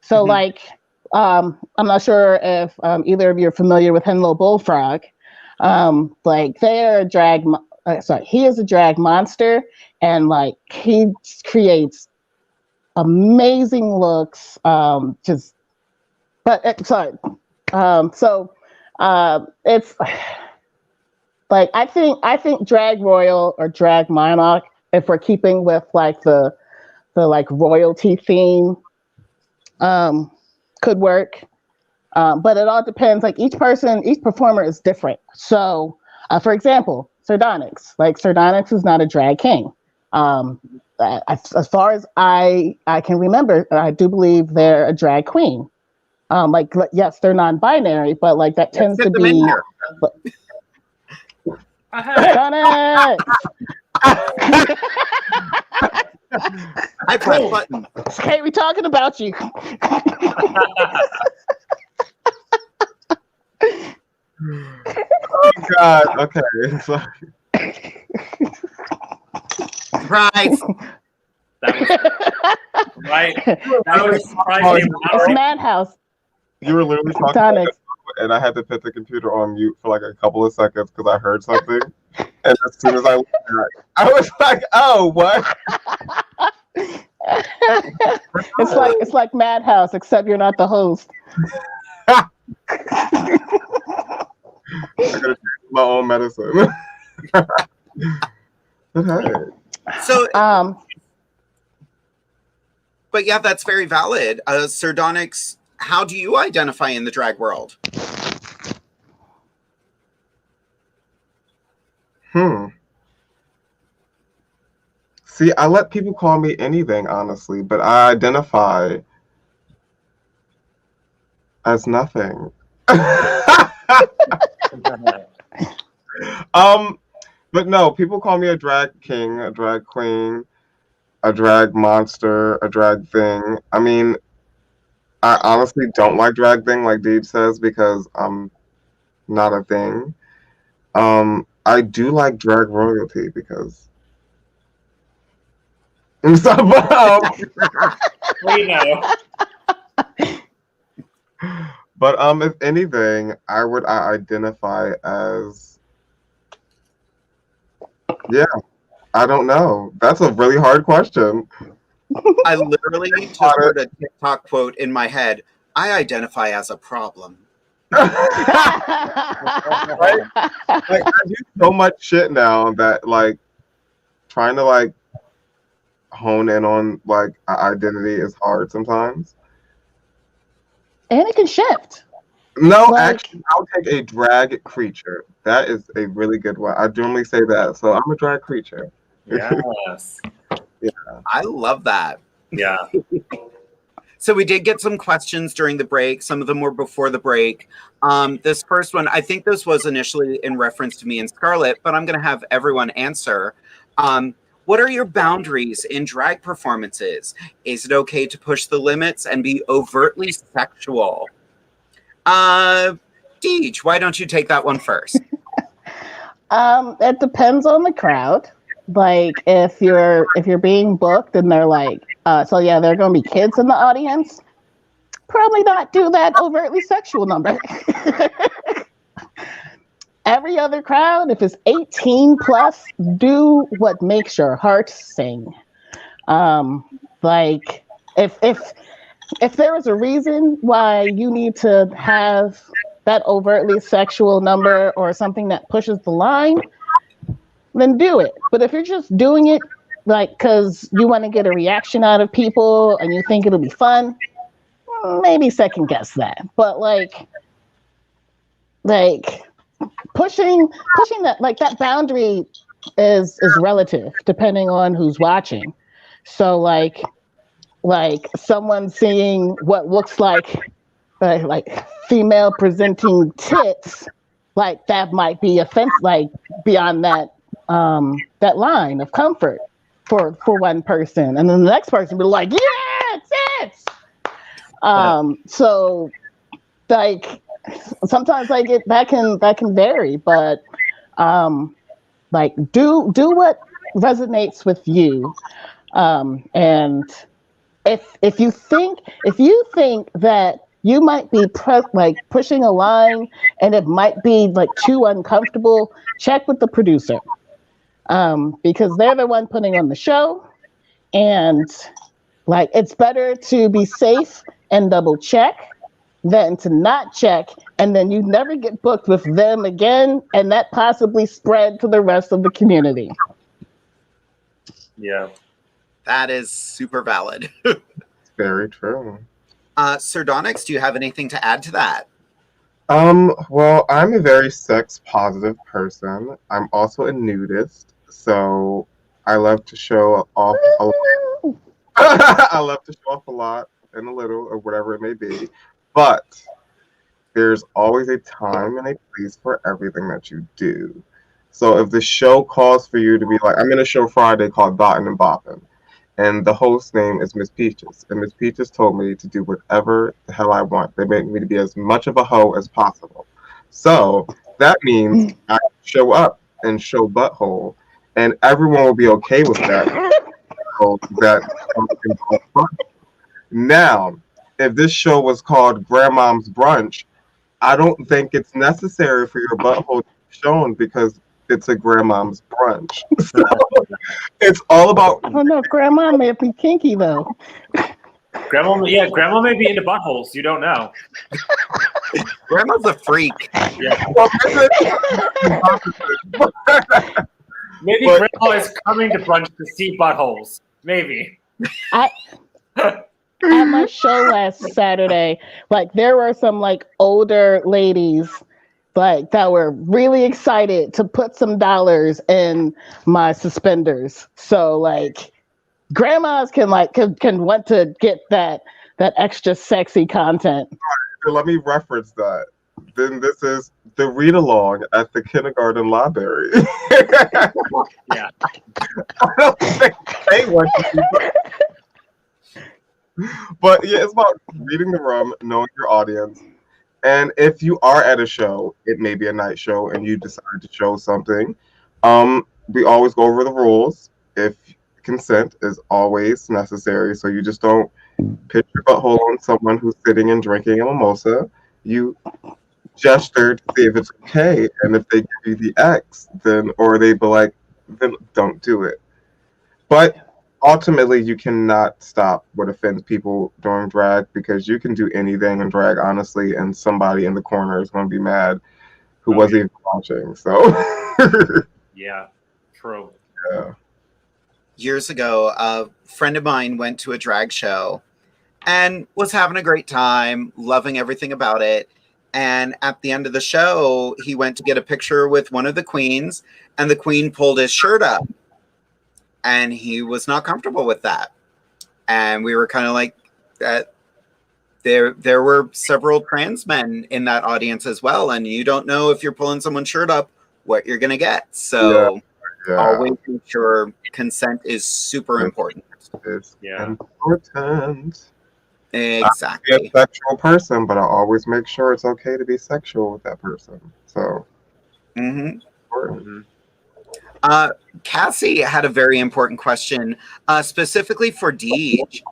So like I'm not sure if either of you are familiar with Henlo Bullfrog. Like they're a drag. He is a drag monster, and like he creates amazing looks. It's like I think drag royal or drag monarch, if we're keeping with like the like royalty theme, could work. But it all depends. Like each performer is different. So, for example, Sir DONYX. Like Sir DONYX is not a drag king. As far as I can remember, I do believe they're a drag queen. Like yes, they're non-binary, but like that tends to be. DONYX! I press button. Hey, we talking about you. Oh God. Okay. So, Right. That was right. That was surprising. It's Madhouse. you were literally talking about it, and I had to put the computer on mute for like a couple of seconds because I heard something. And as soon as I looked at it, I was like, "Oh, what?" It's like Madhouse, except you're not the host. I gotta take my own medicine. Okay. So, but yeah, that's very valid. Sir DONYX, how do you identify in the drag world? See, I let people call me anything, honestly, but I identify as nothing. But no, people call me a drag king, a drag queen, a drag monster, a drag thing. I mean, I honestly don't like drag thing, like DEEJ says, because I'm not a thing. I do like drag royalty because. We know. But if anything, I identify as. Yeah, I don't know. That's a really hard question. I literally just heard a TikTok quote in my head. I identify as a problem. Right? Like, I do so much shit now that like trying to like hone in on like identity is hard sometimes. And it can shift. No, Like- actually, I'll take a drag creature. That is a really good one. I normally say that, so I'm a drag creature. Yes. Yeah. I love that. Yeah. So we did get some questions during the break. Some of them were before the break. This first one, I think this was initially in reference to me and Scarlett, but I'm going to have everyone answer. What are your boundaries in drag performances? Is it okay to push the limits and be overtly sexual? DEEJ, why don't you take that one first? It depends on the crowd. Like if you're being booked and they're like, so yeah, there are gonna be kids in the audience, probably not do that overtly sexual number. Every other crowd, if it's 18 plus, do what makes your heart sing. Like if there is a reason why you need to have that overtly sexual number or something that pushes the line, then do it. But if you're just doing it like because you want to get a reaction out of people and you think it'll be fun, maybe second guess that. But like pushing that, like that boundary is relative depending on who's watching. So like someone seeing what looks like female presenting tits, like that might be offensive, like beyond that line of comfort for one person, and then the next person be like, yeah, tits. So like sometimes like that can vary, but like do what resonates with you, and if you think that you might be pushing a line and it might be like too uncomfortable, check with the producer. Because they're the one putting on the show, and like it's better to be safe and double check than to not check and then you never get booked with them again and that possibly spread to the rest of the community. Yeah. That is super valid. Very true. Sir Donnyx, do you have anything to add to that? Well, I'm a very sex positive person. I'm also a nudist, so I love to show off a lot. I love to show off a lot and a little, or whatever it may be. But there's always a time and a place for everything that you do. So if the show calls for you to be like, I'm in a show Friday called Dottin' and Boppin', and the host name is Miss Peaches, and Miss Peaches told me to do whatever the hell I want. They make me to be as much of a hoe as possible. So that means I show up and show butthole, and everyone will be okay with that. Now, if this show was called Grandmom's Brunch, I don't think it's necessary for your butthole to be shown because it's a grandmom's brunch. So it's all about. I don't know. Grandma may be kinky though. Grandma may be into buttholes. You don't know. Grandma's a freak. Yeah. Maybe Grandma is coming to brunch to see buttholes. Maybe. At my show last Saturday, like there were some like older ladies like that were really excited to put some dollars in my suspenders. So like grandmas can want to get that extra sexy content. So let me reference that. Then this is the read along at the kindergarten library. Yeah. I don't think they want to see that. But yeah, it's about reading the room, knowing your audience. And if you are at a show, it may be a night show, and you decide to show something, we always go over the rules. If consent is always necessary, so you just don't pitch your butthole on someone who's sitting and drinking a mimosa. You gesture to see if it's okay, and if they give you the X, then they be like, then don't do it. But ultimately, you cannot stop what offends people during drag because you can do anything in drag, honestly, and somebody in the corner is going to be mad who wasn't even watching. So, yeah, true. Yeah. Years ago, a friend of mine went to a drag show and was having a great time, loving everything about it. And at the end of the show, he went to get a picture with one of the queens, and the queen pulled his shirt up. And he was not comfortable with that. And we were kind of like, there were several trans men in that audience as well. And you don't know if you're pulling someone's shirt up, what you're going to get. So always make sure consent is super important. It's important. Exactly. I'm a sexual person, but I always make sure it's okay to be sexual with that person. So, important. Cassie had a very important question, specifically for DEEJ.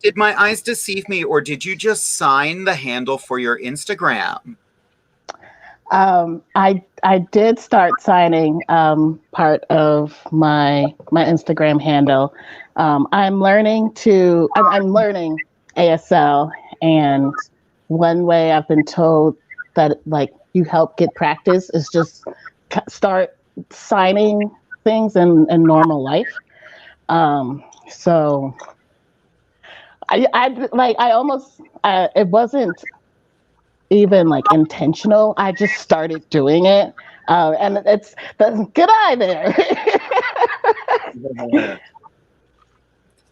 Did my eyes deceive me, or did you just sign the handle for your Instagram? I did start signing part of my Instagram handle. I'm learning ASL, and one way I've been told that like you help get practice is just start signing things in normal life. So I almost it wasn't even like intentional. I just started doing it, and it's good eye there.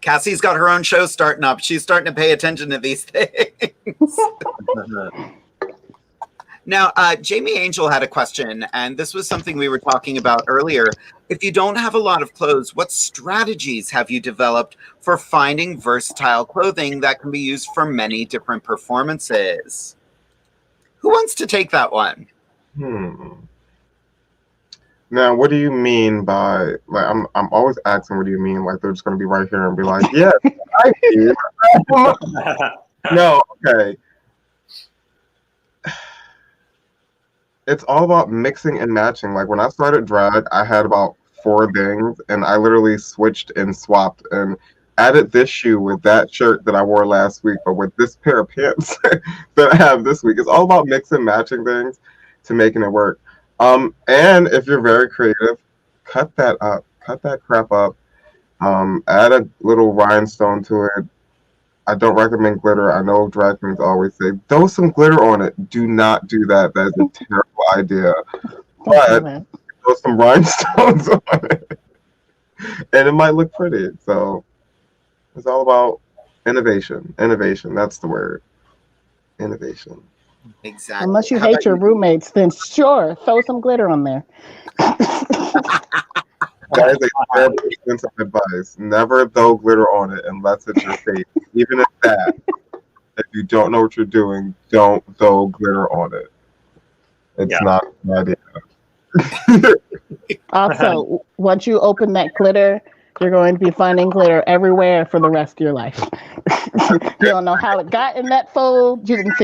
Cassie's got her own show starting up. She's starting to pay attention to these things. Now, Jamie Angel had a question, and this was something we were talking about earlier. If you don't have a lot of clothes, what strategies have you developed for finding versatile clothing that can be used for many different performances? Who wants to take that one? Now, what do you mean by, like, I'm always asking, what do you mean? Like, they're just going to be right here and be like, yeah, I do. No, okay. It's all about mixing and matching. Like when I started drag, I had about 4 things, and I literally switched and swapped and added this shoe with that shirt that I wore last week, but with this pair of pants that I have this week. It's all about mixing and matching things to making it work. And if you're very creative, cut that up, cut that crap up. Add a little rhinestone to it. I don't recommend glitter. I know drag queens always say, throw some glitter on it. Do not do that. That is a terrible idea. But throw some rhinestones on it. And it might look pretty. So it's all about innovation. Innovation, that's the word. Innovation. Exactly. Unless you hate your roommates, then sure, throw some glitter on there. That is a terrible expensive advice. Never throw glitter on it unless it's your face. Even if that, if you don't know what you're doing, don't throw glitter on it. It's not an idea. Also, once you open that glitter, you're going to be finding glitter everywhere for the rest of your life. You don't know how it got in that fold. You didn't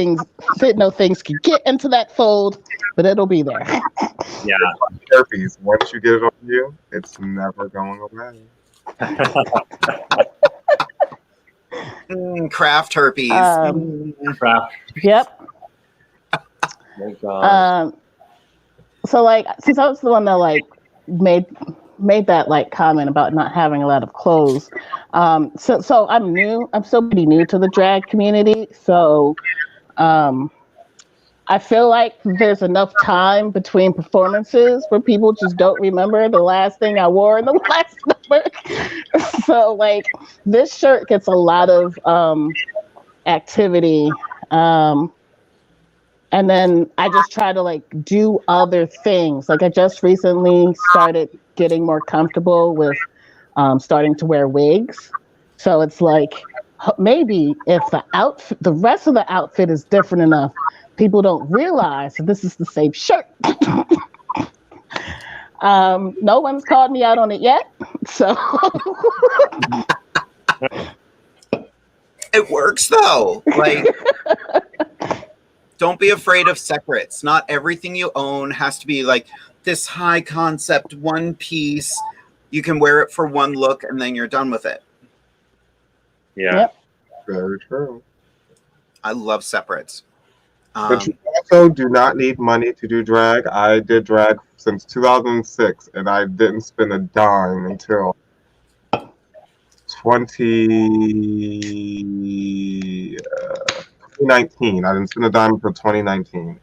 know things could get into that fold, but it'll be there. Yeah. Herpes. Once you get it on you, it's never going away. Craft herpes. Craft. Yep. Oh, God. So like, since I was the one that like made that like comment about not having a lot of clothes, so I'm new. I'm still pretty new to the drag community. So, I feel like there's enough time between performances where people just don't remember the last thing I wore in the last number. So like, this shirt gets a lot of activity. And then I just try to like do other things. Like I just recently started getting more comfortable with starting to wear wigs. So it's like maybe if the rest of the outfit is different enough, people don't realize that this is the same shirt. No one's called me out on it yet. So it works though. Like don't be afraid of separates. Not everything you own has to be like this high concept one piece. You can wear it for one look and then you're done with it. Yeah. Yep. Very true. I love separates. But you also do not need money to do drag. I did drag since 2006 and I didn't spend a dime until 2019. I didn't spend a dime until 2019.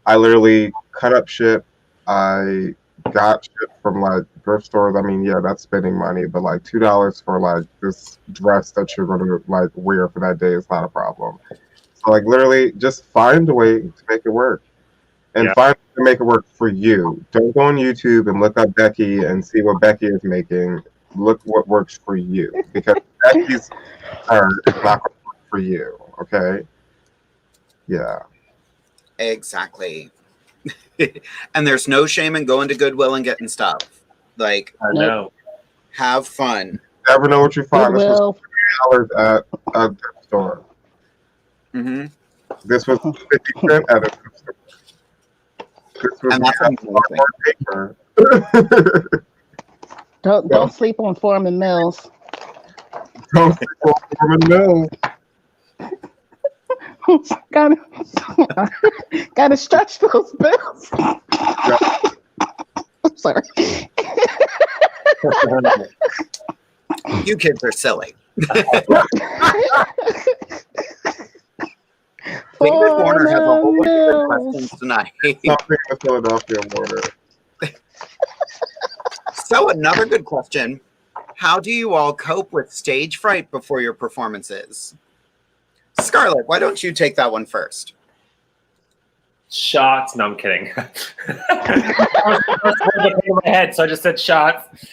I literally cut up shit. I got shit from like thrift stores. I mean, yeah, that's spending money, but like $2 for like this dress that you're gonna like wear for that day is not a problem. So like literally just find a way to make it work. And find a way to make it work for you. Don't go on YouTube and look up Becky and see what Becky is making. Look what works for you. Because Becky's art is not going to work for you. Okay? Yeah. Exactly. And there's no shame in going to Goodwill and getting stuff. Like, I know. Have fun. Never know what you find. Goodwill. This was $3 at a thrift store. Mm-hmm. This was 50 cents at a thrift store. This was And that's paper. Don't sleep on Foreman Mills. Don't sleep on Foreman Mills. Gotta stretch those bills. I'm sorry. You kids are silly. David Warner has a whole bunch of good questions tonight. Something in the Philadelphia border. So another good question. How do you all cope with stage fright before your performances? Scarlett, why don't you take that one first? Shots. No, I'm kidding. I was the in my head, so I just said shots.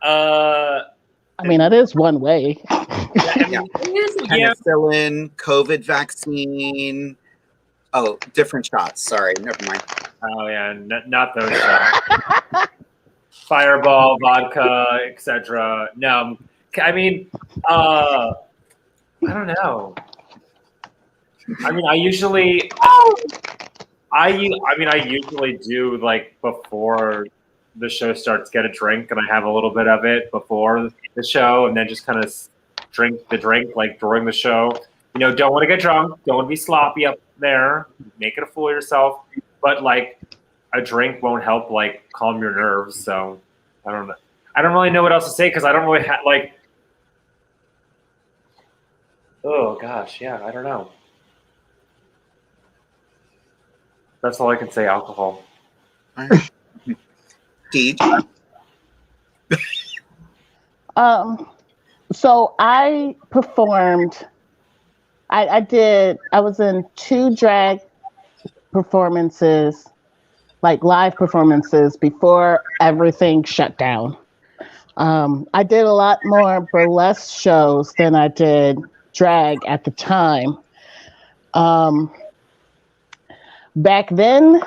I mean, that is one way. Penicillin, COVID vaccine. Oh, different shots. Sorry, never mind. Oh yeah, not those shots. Fireball, vodka, etc. No, I mean, I don't know. I mean, I usually do like before the show starts, get a drink, and I have a little bit of it before the show, and then just kind of drink the drink like during the show. You know, don't want to get drunk, don't want to be sloppy up there, making a fool of yourself. But like a drink won't help like calm your nerves. So I don't know. I don't really know what else to say because I don't really have like. Oh gosh, yeah, I don't know. That's all I can say. Alcohol. DEEJ? So I performed. I was in 2 drag performances, like live performances, before everything shut down. I did a lot more burlesque shows than I did drag at the time. Back then,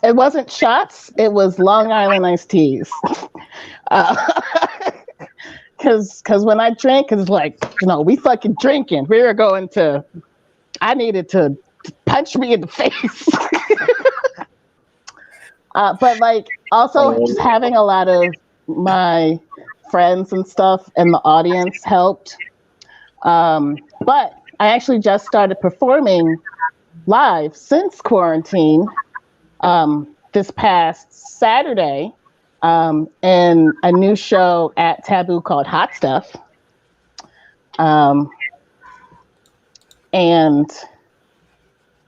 it wasn't shots, it was Long Island iced teas. Because when I drank, it's like, you know, we fucking drinking. We were going to, I needed to punch me in the face. But like, also just having a lot of my friends and stuff in the audience helped. But I actually just started performing live since quarantine this past Saturday. In a new show at Taboo called Hot Stuff. And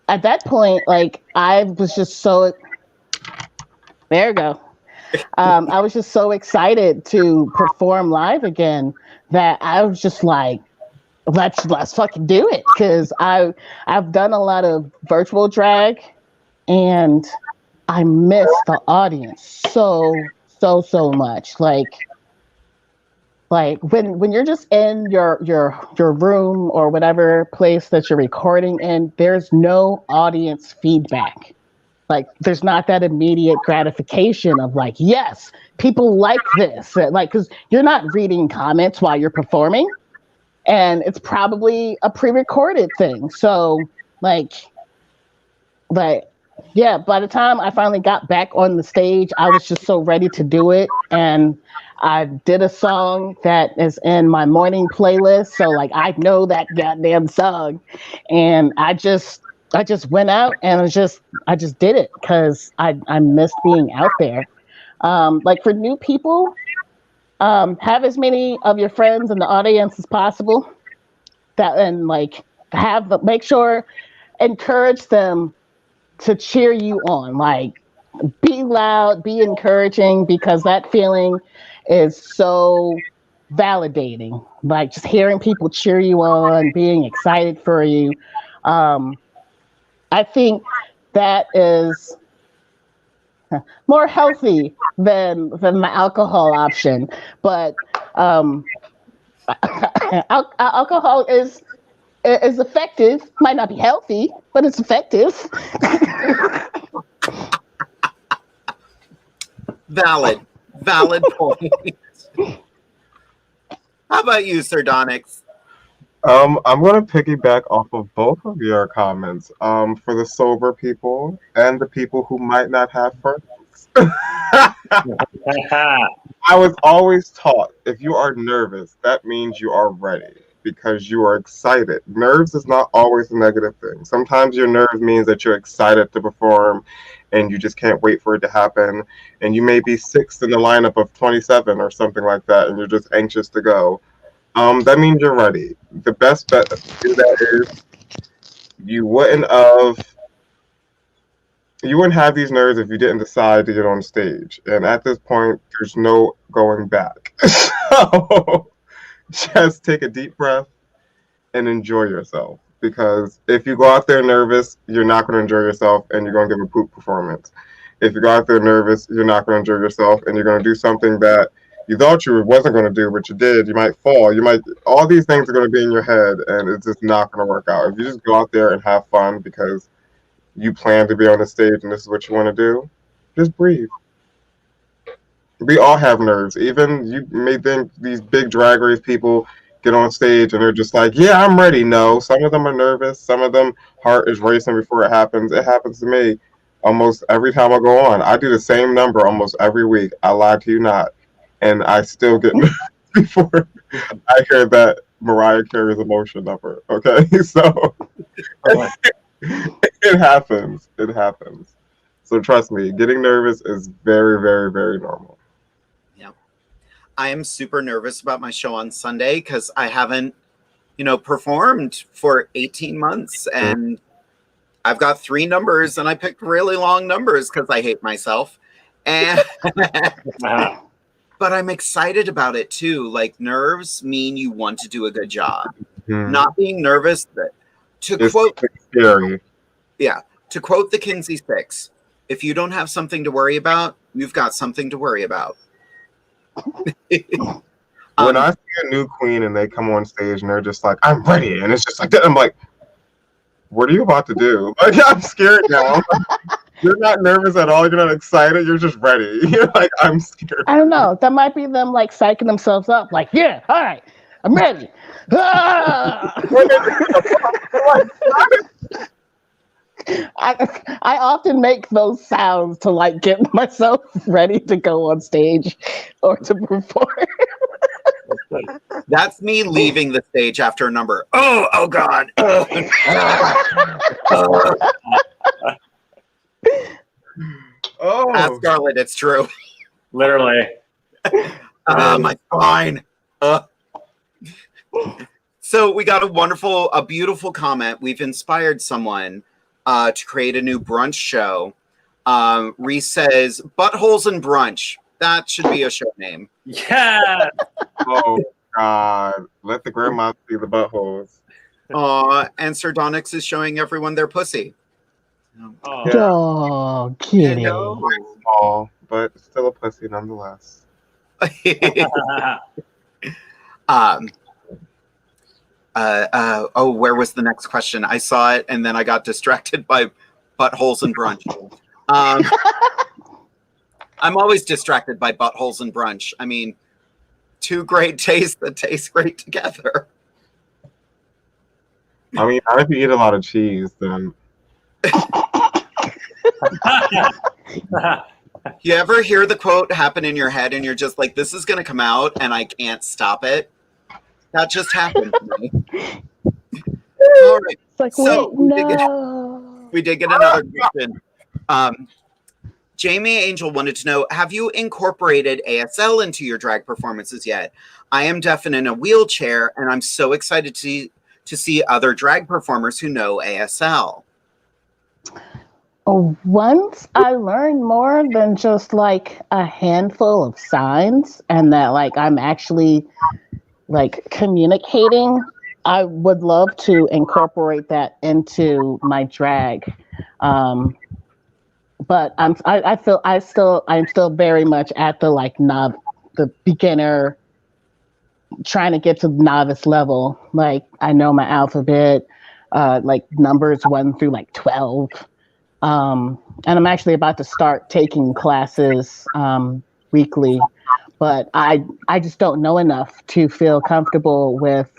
at that point, like, I was just so, there you go. I was just so excited to perform live again that I was just like, let's fucking do it. Cause I've done a lot of virtual drag and I miss the audience so much. Like when you're just in your room or whatever place that you're recording in, there's no audience feedback. Like there's not that immediate gratification of like, yes, people like this. Like, cause you're not reading comments while you're performing and it's probably a pre-recorded thing. So like, yeah, by the time I finally got back on the stage, I was just so ready to do it. And I did a song that is in my morning playlist. So like, I know that goddamn song. And I just went out and I just did it because I missed being out there. Like for new people, have as many of your friends in the audience as possible and like make sure, encourage them to cheer you on, like be loud, be encouraging, because that feeling is so validating. Like just hearing people cheer you on, being excited for you. I think that is more healthy than the alcohol option, but alcohol is effective. Might not be healthy, but it's effective. Valid point. How about you, Sir Donnyx? I'm going to piggyback off of both of your comments. For the sober people and the people who might not have friends. I was always taught if you are nervous, that means you are ready because you are excited. Nerves is not always a negative thing. Sometimes your nerves means that you're excited to perform and you just can't wait for it to happen. And you may be 6th in the lineup of 27 or something like that, and you're just anxious to go. That means you're ready. The best bet to do that is you wouldn't have these nerves if you didn't decide to get on stage. And at this point, there's no going back. So just take a deep breath and enjoy yourself. Because if you go out there nervous, you're not going to enjoy yourself and you're going to give a poop performance. If you go out there nervous, you're not going to enjoy yourself and you're going to do something that you thought you wasn't going to do, but you did. You might fall. All these things are going to be in your head and it's just not going to work out. If you just go out there and have fun because you plan to be on the stage and this is what you want to do, just breathe. We all have nerves. Even you may think these big drag race people, get on stage and they're just like, yeah, I'm ready. No, some of them are nervous. Some of them heart is racing before it happens. It happens to me almost every time I go on. I do the same number almost every week. I lie to you not. And I still get nervous before I hear that Mariah Carey's emotion number. Okay, so it happens. It happens. So trust me, getting nervous is very, very, very normal. Yeah. I am super nervous about my show on Sunday because I haven't, performed for 18 months. And I've got 3 numbers and I picked really long numbers because I hate myself. And but I'm excited about it too. Like, nerves mean you want to do a good job. Not being nervous, to quote the Kinsey 6, if you don't have something to worry about, you've got something to worry about. When I see a new queen and they come on stage and they're just like, I'm ready, and it's just like that, I'm like, what are you about to do? Like, I'm scared now. You're not nervous at all. You're not excited. You're just ready. You're like, I'm scared. I don't know. That might be them like psyching themselves up. Like, yeah, all right, I'm ready. I often make those sounds to like get myself ready to go on stage or to perform. That's me leaving the stage after a number. Oh God. Ask Scarlett, it's true. Literally. My spine. So we got a beautiful comment. We've inspired someone to create a new brunch show. Reese says, Buttholes and Brunch. That should be a show name. Yeah. Oh, God. Let the grandma see the buttholes. And Sir Donnyx is showing everyone their pussy. Oh, kidding. Small, but still a pussy nonetheless. Where was the next question? I saw it and then I got distracted by buttholes and brunch. I'm always distracted by buttholes and brunch. I mean, 2 great tastes that taste great together. I mean, if you eat a lot of cheese, then. You ever hear the quote happen in your head and you're just like, this is going to come out and I can't stop it? That just happened to me. All right. It's like, so wait, no. we did get another question. Jamie Angel wanted to know, have you incorporated ASL into your drag performances yet? I am deaf and in a wheelchair, and I'm so excited to see other drag performers who know ASL. Once I learned more than just like a handful of signs and that like I'm actually like communicating, I would love to incorporate that into my drag. But I'm still very much at the like the beginner, trying to get to novice level. Like, I know my alphabet, like numbers 1 through like 12. And I'm actually about to start taking classes weekly, but I just don't know enough to feel comfortable with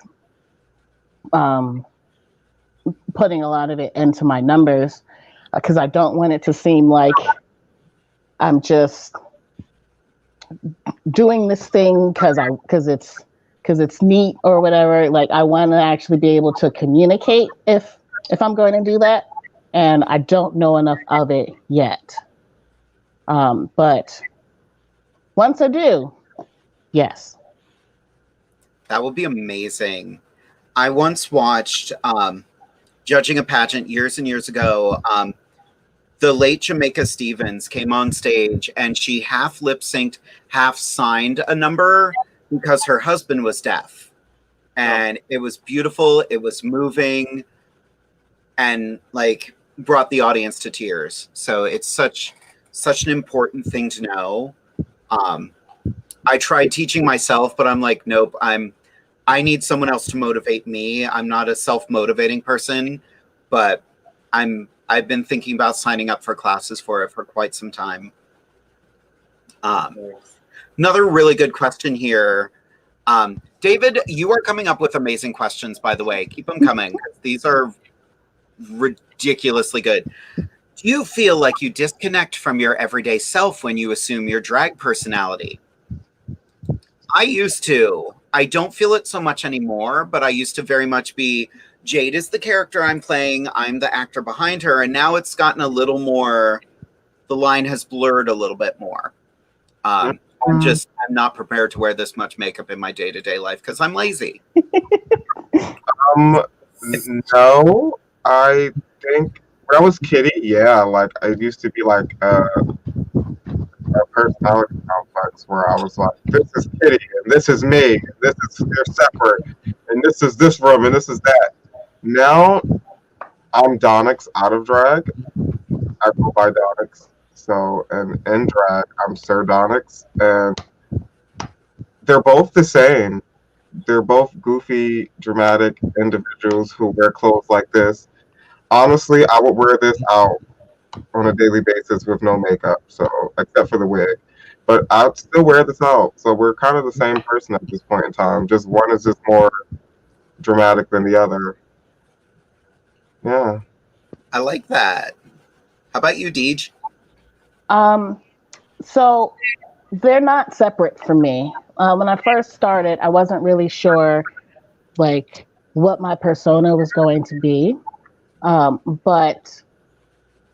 putting a lot of it into my numbers, because I don't want it to seem like I'm just doing this thing because it's neat or whatever. Like, I want to actually be able to communicate if I'm going to do that. And I don't know enough of it yet. But once I do, yes. That would be amazing. I once watched Judging a Pageant years and years ago. The late Jamaica Stevens came on stage and she half lip synced, half signed a number because her husband was deaf. And it was beautiful. It was moving and like brought the audience to tears. So it's such an important thing to know. I tried teaching myself, but I'm like, nope, I need someone else to motivate me. I'm not a self-motivating person, but I've been thinking about signing up for classes for it for quite some time. Another really good question here. David, you are coming up with amazing questions, by the way. Keep them coming. These are ridiculously good. Do you feel like you disconnect from your everyday self when you assume your drag personality? I used to. I don't feel it so much anymore, but I used to very much be Jade is the character I'm playing. I'm the actor behind her. And now it's gotten a little more, the line has blurred a little bit more. I'm not prepared to wear this much makeup in my day-to-day life because I'm lazy. No, I think when I was Kitty, yeah, like I used to be like a personality complex where I was like, this is Kitty and this is me, and they're separate, and this is this room and this is that. Now I'm Donnyx out of drag. I go by Donnyx. So, and in drag, I'm Sir Donnyx, and they're both the same. They're both goofy, dramatic individuals who wear clothes like this. Honestly, I would wear this out on a daily basis with no makeup, so except for the wig. But I'd still wear this out. So we're kind of the same person at this point in time. Just one is just more dramatic than the other. Yeah. I like that. How about you, Deej? So they're not separate from me. When I first started, I wasn't really sure like what my persona was going to be. But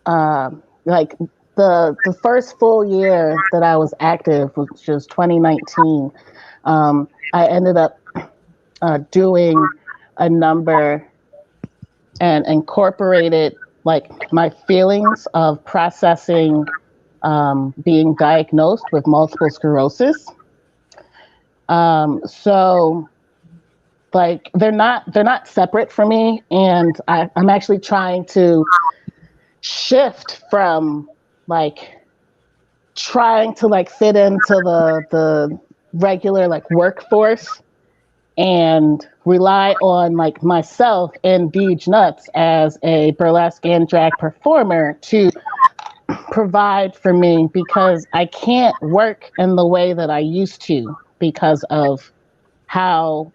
like the first full year that I was active, which was 2019, I ended up doing a number and incorporated like my feelings of processing being diagnosed with multiple sclerosis. So like they're not separate from me, and I'm actually trying to shift from like trying to like fit into the regular like workforce and rely on like myself and DEEJ NUTZ as a burlesque and drag performer to provide for me, because I can't work in the way that I used to because of how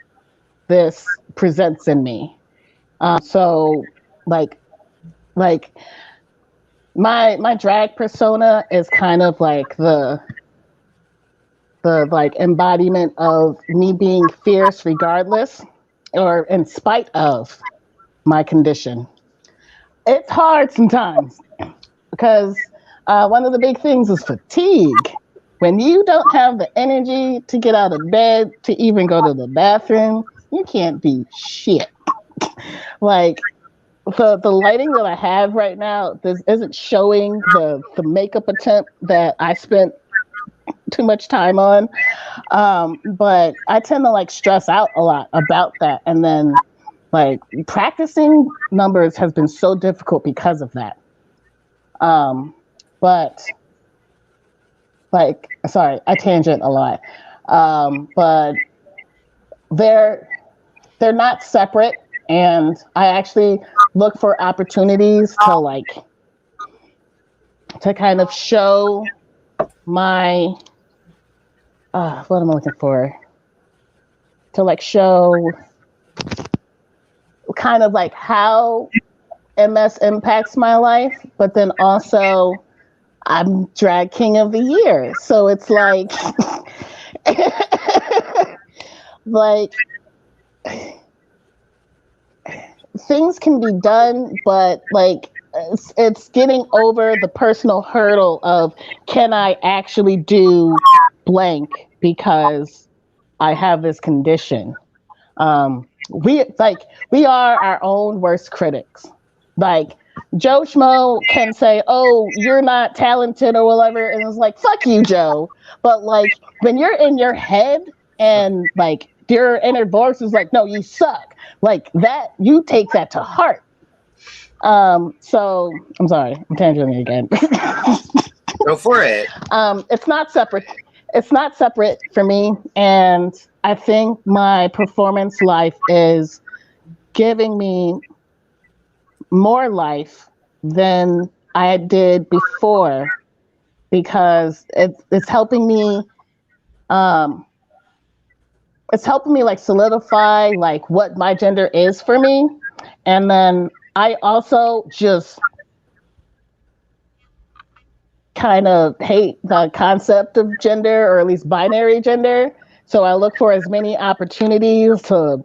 this presents in me. So like my drag persona is kind of like the like embodiment of me being fierce regardless or in spite of my condition. It's hard sometimes because one of the big things is fatigue. When you don't have the energy to get out of bed, to even go to the bathroom, you can't do shit. Like the lighting that I have right now, this isn't showing the makeup attempt that I spent too much time on. But I tend to like stress out a lot about that. And then like practicing numbers has been so difficult because of that. But like, sorry, I tangent a lot. But they're not separate, and I actually look for opportunities to kind of show my what am I looking for? To like show kind of like how MS impacts my life, but then also I'm drag king of the year. So it's like like things can be done, but like it's getting over the personal hurdle of can I actually do blank because I have this condition. We are our own worst critics. Like Joe Schmo can say, "Oh, you're not talented" or whatever, and it's like, "Fuck you, Joe." But like when you're in your head and like your inner voice is like, "No, you suck," like that, you take that to heart. So I'm sorry, I'm tangenting again. Go for it. It's not separate. It's not separate for me, and I think my performance life is giving me more life than I did before, because it's helping me it's helping me like solidify like what my gender is for me. And then I also just kind of hate the concept of gender, or at least binary gender. So I look for as many opportunities to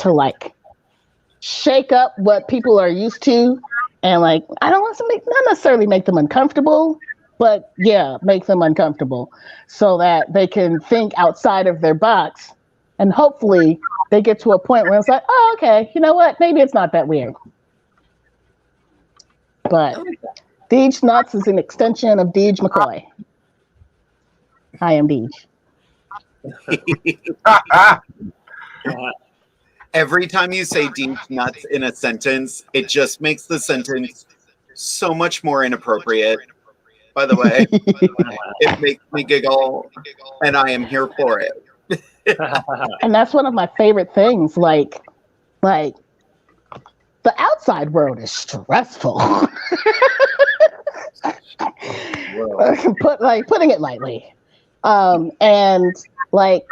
like shake up what people are used to, and like I don't want to not necessarily make them uncomfortable, but yeah, make them uncomfortable so that they can think outside of their box, and hopefully they get to a point where it's like, oh, okay, you know what? Maybe it's not that weird. But DEEJ Nuts is an extension of DEEJ McCoy. I am DEEJ. Every time you say DEEJ Nuts in a sentence, it just makes the sentence so much more inappropriate. By the way, it makes me giggle, and I am here for it. And that's one of my favorite things. Like the outside world is stressful. Putting it lightly. And like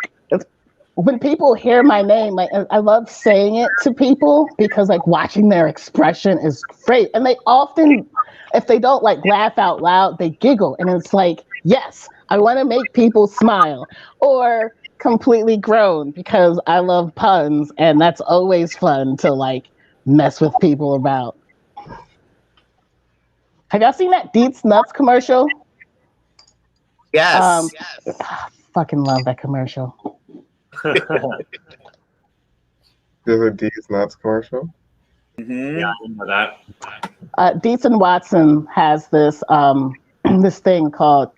when people hear my name, like I love saying it to people because like watching their expression is great. And they often, if they don't like laugh out loud, they giggle. And it's like, yes, I want to make people smile, or completely groan, because I love puns, and that's always fun to like mess with people about. Have y'all seen that DEEJ Nuts commercial? Yes. Fucking love that commercial. There's a DEEJ Nuts commercial. Mm-hmm. Yeah, I remember that. Dietz and Watson has this this thing called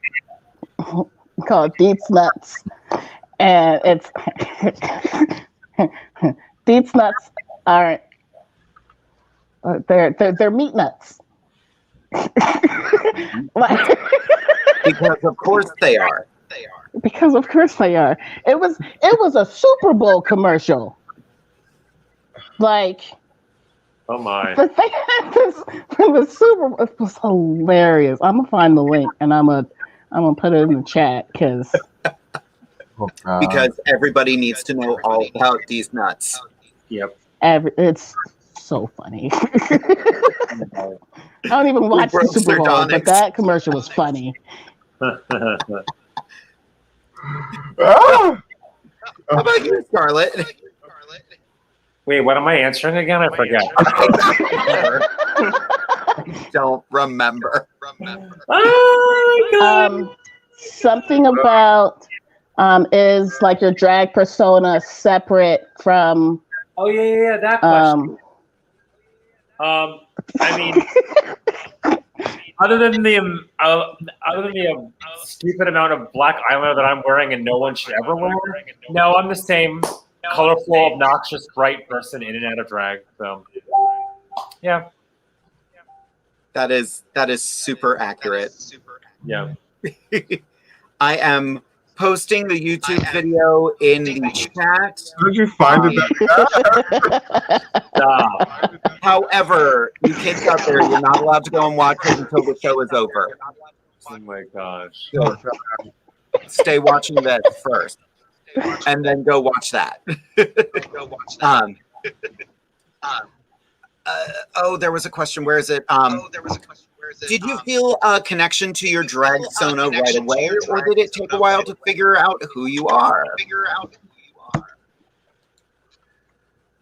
DEEJ Nuts, and it's DEEJ Nuts aren't they're meat nuts. Because of course they are. Because of course they are. It was a Super Bowl commercial. Like, oh my! But they had this for the Super Bowl. It was hilarious. I'm gonna find the link and I'm gonna put it in the chat because everybody needs to know all about these nuts. Yep. It's so funny. I don't even watch the Super Bowl, but that commercial was funny. How about you, Scarlett? Wait, what am I answering again? I forget. I don't remember. Oh my God. Something about is like your drag persona separate from? Oh yeah, that question. I mean, other than the stupid amount of black eyeliner that I'm wearing and no one should ever wear, no, I'm the same colorful, obnoxious, bright person in and out of drag. So, yeah, that is super accurate. Yeah, I am posting the YouTube video in the chat. Did you find it? However, you kids out there, you're not allowed to go and watch it until the show is over. Oh my gosh. So, stay watching this first, and then go watch that. There was a question. Where is it? Did you feel a connection to your drag persona right away, or did it take a while to figure out who you are?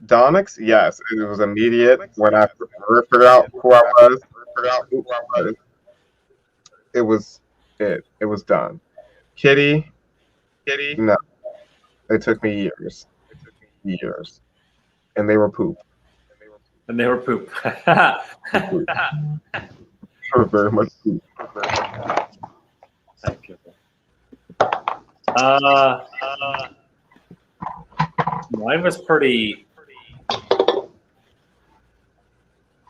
Donnyx, yes, it was immediate when I figured out who I was. It was done. Kitty, no, it took me years, and they were poop. They were very much poop. Thank you. Mine was pretty. I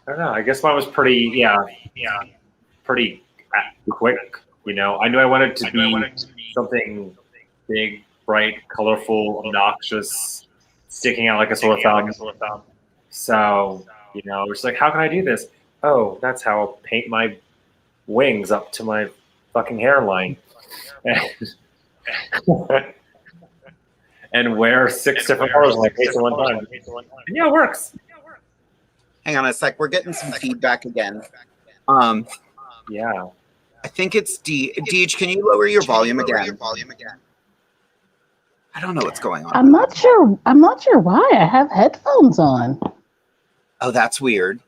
don't know. I guess mine was pretty. Pretty quick. You know, I knew I wanted to be something big, bright, colorful, obnoxious, sticking out like a sore thumb. So, you know, it's like, how can I do this? Oh, that's how I'll paint my wings up to my fucking hairline. and wear 6 different colors like at one time. And yeah, it works. Hang on a sec. We're getting some feedback again. Yeah. I think it's Deej, can you lower your volume again? I don't know what's going on. I'm not sure why I have headphones on. Oh, that's weird.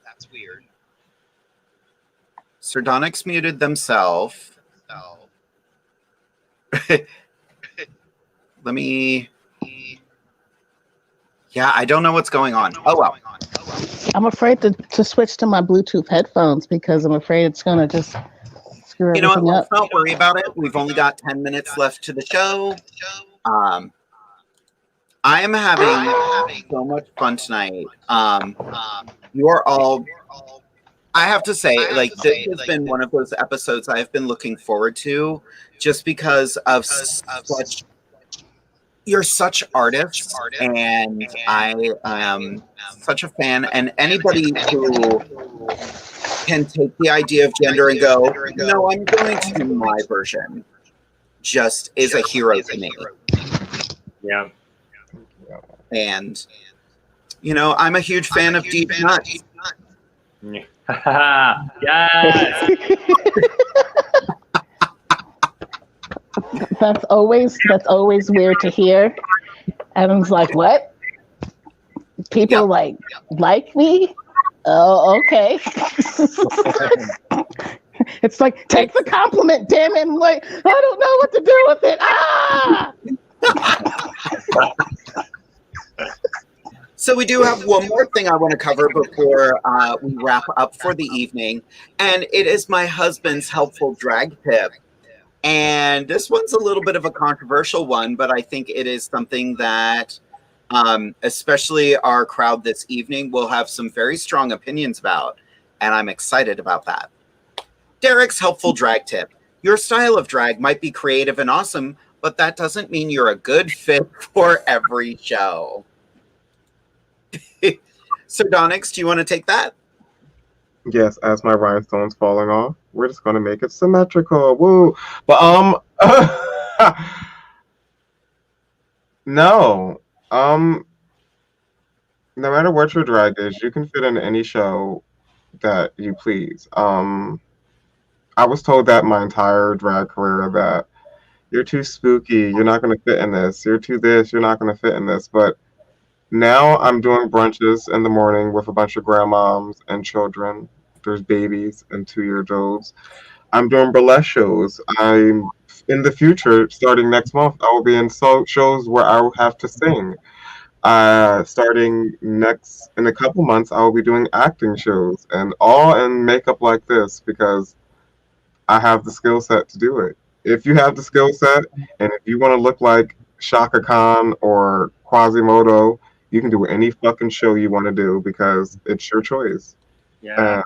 Sir Donnyx muted themselves. Let me... Yeah, I don't know what's going on. Oh, well. I'm afraid to switch to my Bluetooth headphones because I'm afraid it's going to just screw everything up. Let's not worry about it. We've only got 10 minutes left to the show. I am having so much fun tonight. You are all... I have to say, like, this has been one of those episodes I've been looking forward to just because of such... You're such artists, and I am such a fan. And anybody who can take the idea of gender and go, no, I'm going to do my version, just is a hero to me. Yeah. And, you know, I'm a huge fan of DEEJ NUTZ. Yes. That's always weird to hear. Adam's like, what? People like me? Oh, okay. It's like, take the compliment, damn it. I'm like, I don't know what to do with it. So we do have one more thing I want to cover before we wrap up for the evening, and it is my husband's helpful drag tip. And this one's a little bit of a controversial one, but I think it is something that especially our crowd this evening will have some very strong opinions about, and I'm excited about that. Derek's helpful drag tip. Your style of drag might be creative and awesome, but that doesn't mean you're a good fit for every show. So, Donnyx, do you want to take that? Yes, as my rhinestone's falling off, we're just gonna make it symmetrical. Woo! But no. No matter what your drag is, you can fit in any show that you please. I was told that my entire drag career that you're too spooky, you're not gonna fit in this. You're too this, you're not gonna fit in this. But now I'm doing brunches in the morning with a bunch of grandmoms and children. There's babies and 2-year-olds. I'm doing burlesque shows. I'm in the future, starting next month, I will be in shows where I will have to sing. Starting in a couple months, I will be doing acting shows and all in makeup like this because I have the skill set to do it. If you have the skill set and if you want to look like Shaka Khan or Quasimodo, you can do any fucking show you want to do because it's your choice. Yeah.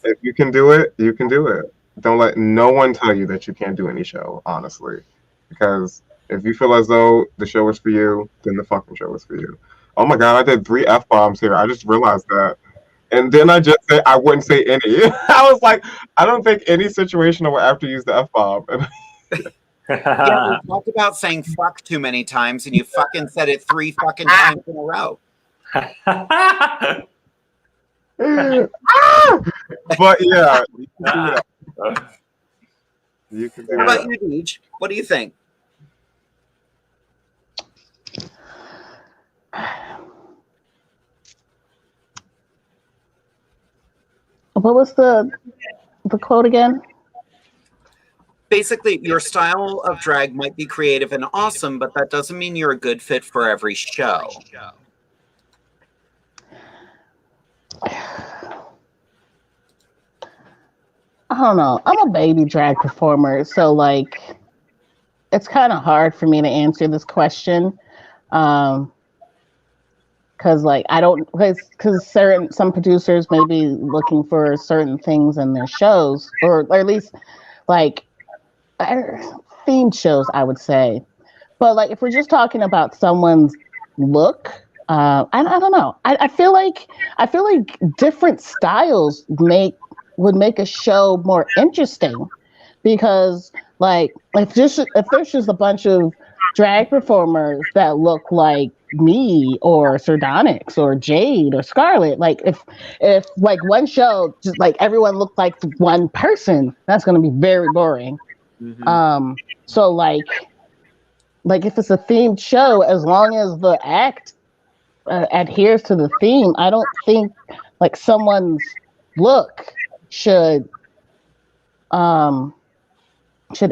If you can do it, you can do it. Don't let no one tell you that you can't do any show, honestly. Because if you feel as though the show is for you, then the fucking show is for you. Oh my God, I did 3 F-bombs here. I just realized that. And then I just said I wouldn't say any. I was like, I don't think any situation I would have to use the F-bomb. Yeah, we talked about saying fuck too many times, and you fucking said it 3 fucking times in a row. But yeah, you can do How that. about you, Deej? What do you think? What was the quote again? Basically, your style of drag might be creative and awesome, but that doesn't mean you're a good fit for every show. I don't know. I'm a baby drag performer, so like it's kind of hard for me to answer this question. Cause like I don't because some producers may be looking for certain things in their shows, or at least like themed shows, I would say. But like if we're just talking about someone's look, I don't know. I feel like different styles would make a show more interesting, because like if there's just a bunch of drag performers that look like me or Sir Donnyx or Jade or Scarlet. Like if like one show just like everyone looked like one person, that's gonna be very boring. So like if it's a themed show, as long as the act adheres to the theme, I don't think like someone's look should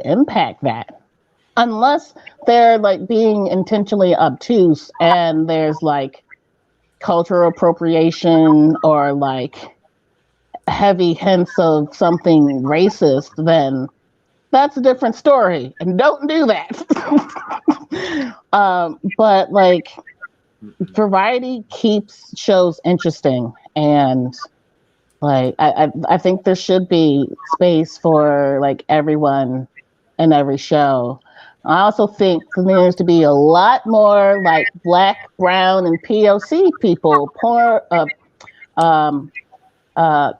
impact that, unless they're like being intentionally obtuse and there's like cultural appropriation or like heavy hints of something racist. Then that's a different story, and don't do that. But like, variety keeps shows interesting, and like I think there should be space for like everyone in every show. I also think there needs to be a lot more like Black, brown, and POC people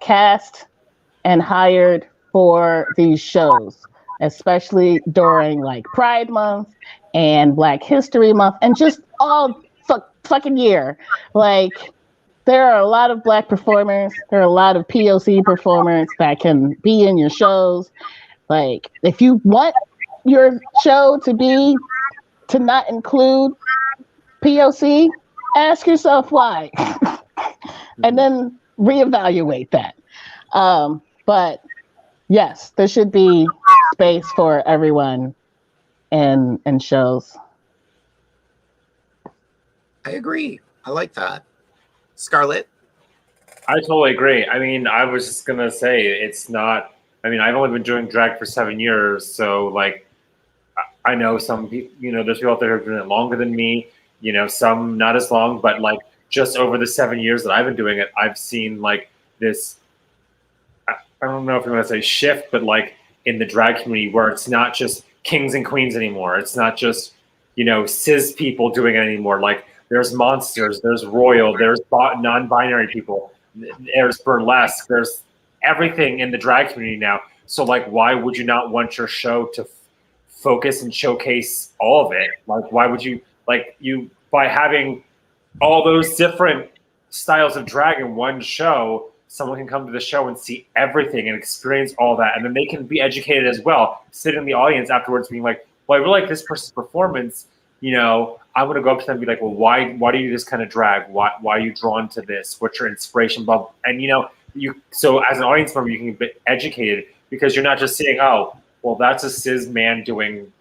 cast and hired for these shows, especially during like Pride Month and Black History Month, and just all fucking year. Like, there are a lot of Black performers, there are a lot of POC performers that can be in your shows. Like, if you want your show to not include POC, ask yourself why, and then reevaluate that. But yes, there should be space for everyone in shows. I agree. I like that. Scarlett? I totally agree. I mean, I was just going to say, it's not, I mean, I've only been doing drag for 7 years, so like, I know some people, you know, there's people out there who have been doing it longer than me, you know, some not as long, but like just over the 7 years that I've been doing it, I've seen like this, I don't know if you want to say shift, but like in the drag community where it's not just kings and queens anymore. It's not just, you know, cis people doing it anymore. Like, there's monsters, there's royal, there's non-binary people, there's burlesque, there's everything in the drag community now. So like, why would you not want your show to focus and showcase all of it? Like, why would you, like, you, by having all those different styles of drag in one show, someone can come to the show and see everything and experience all that, and then they can be educated as well, sit in the audience afterwards being like, well, I really like this person's performance, you know, I want to go up to them and be like, well, why do you do this kind of drag? Why are you drawn to this? What's your inspiration? And, you know, so as an audience member, you can be educated, because you're not just saying, oh, well, that's a cis man doing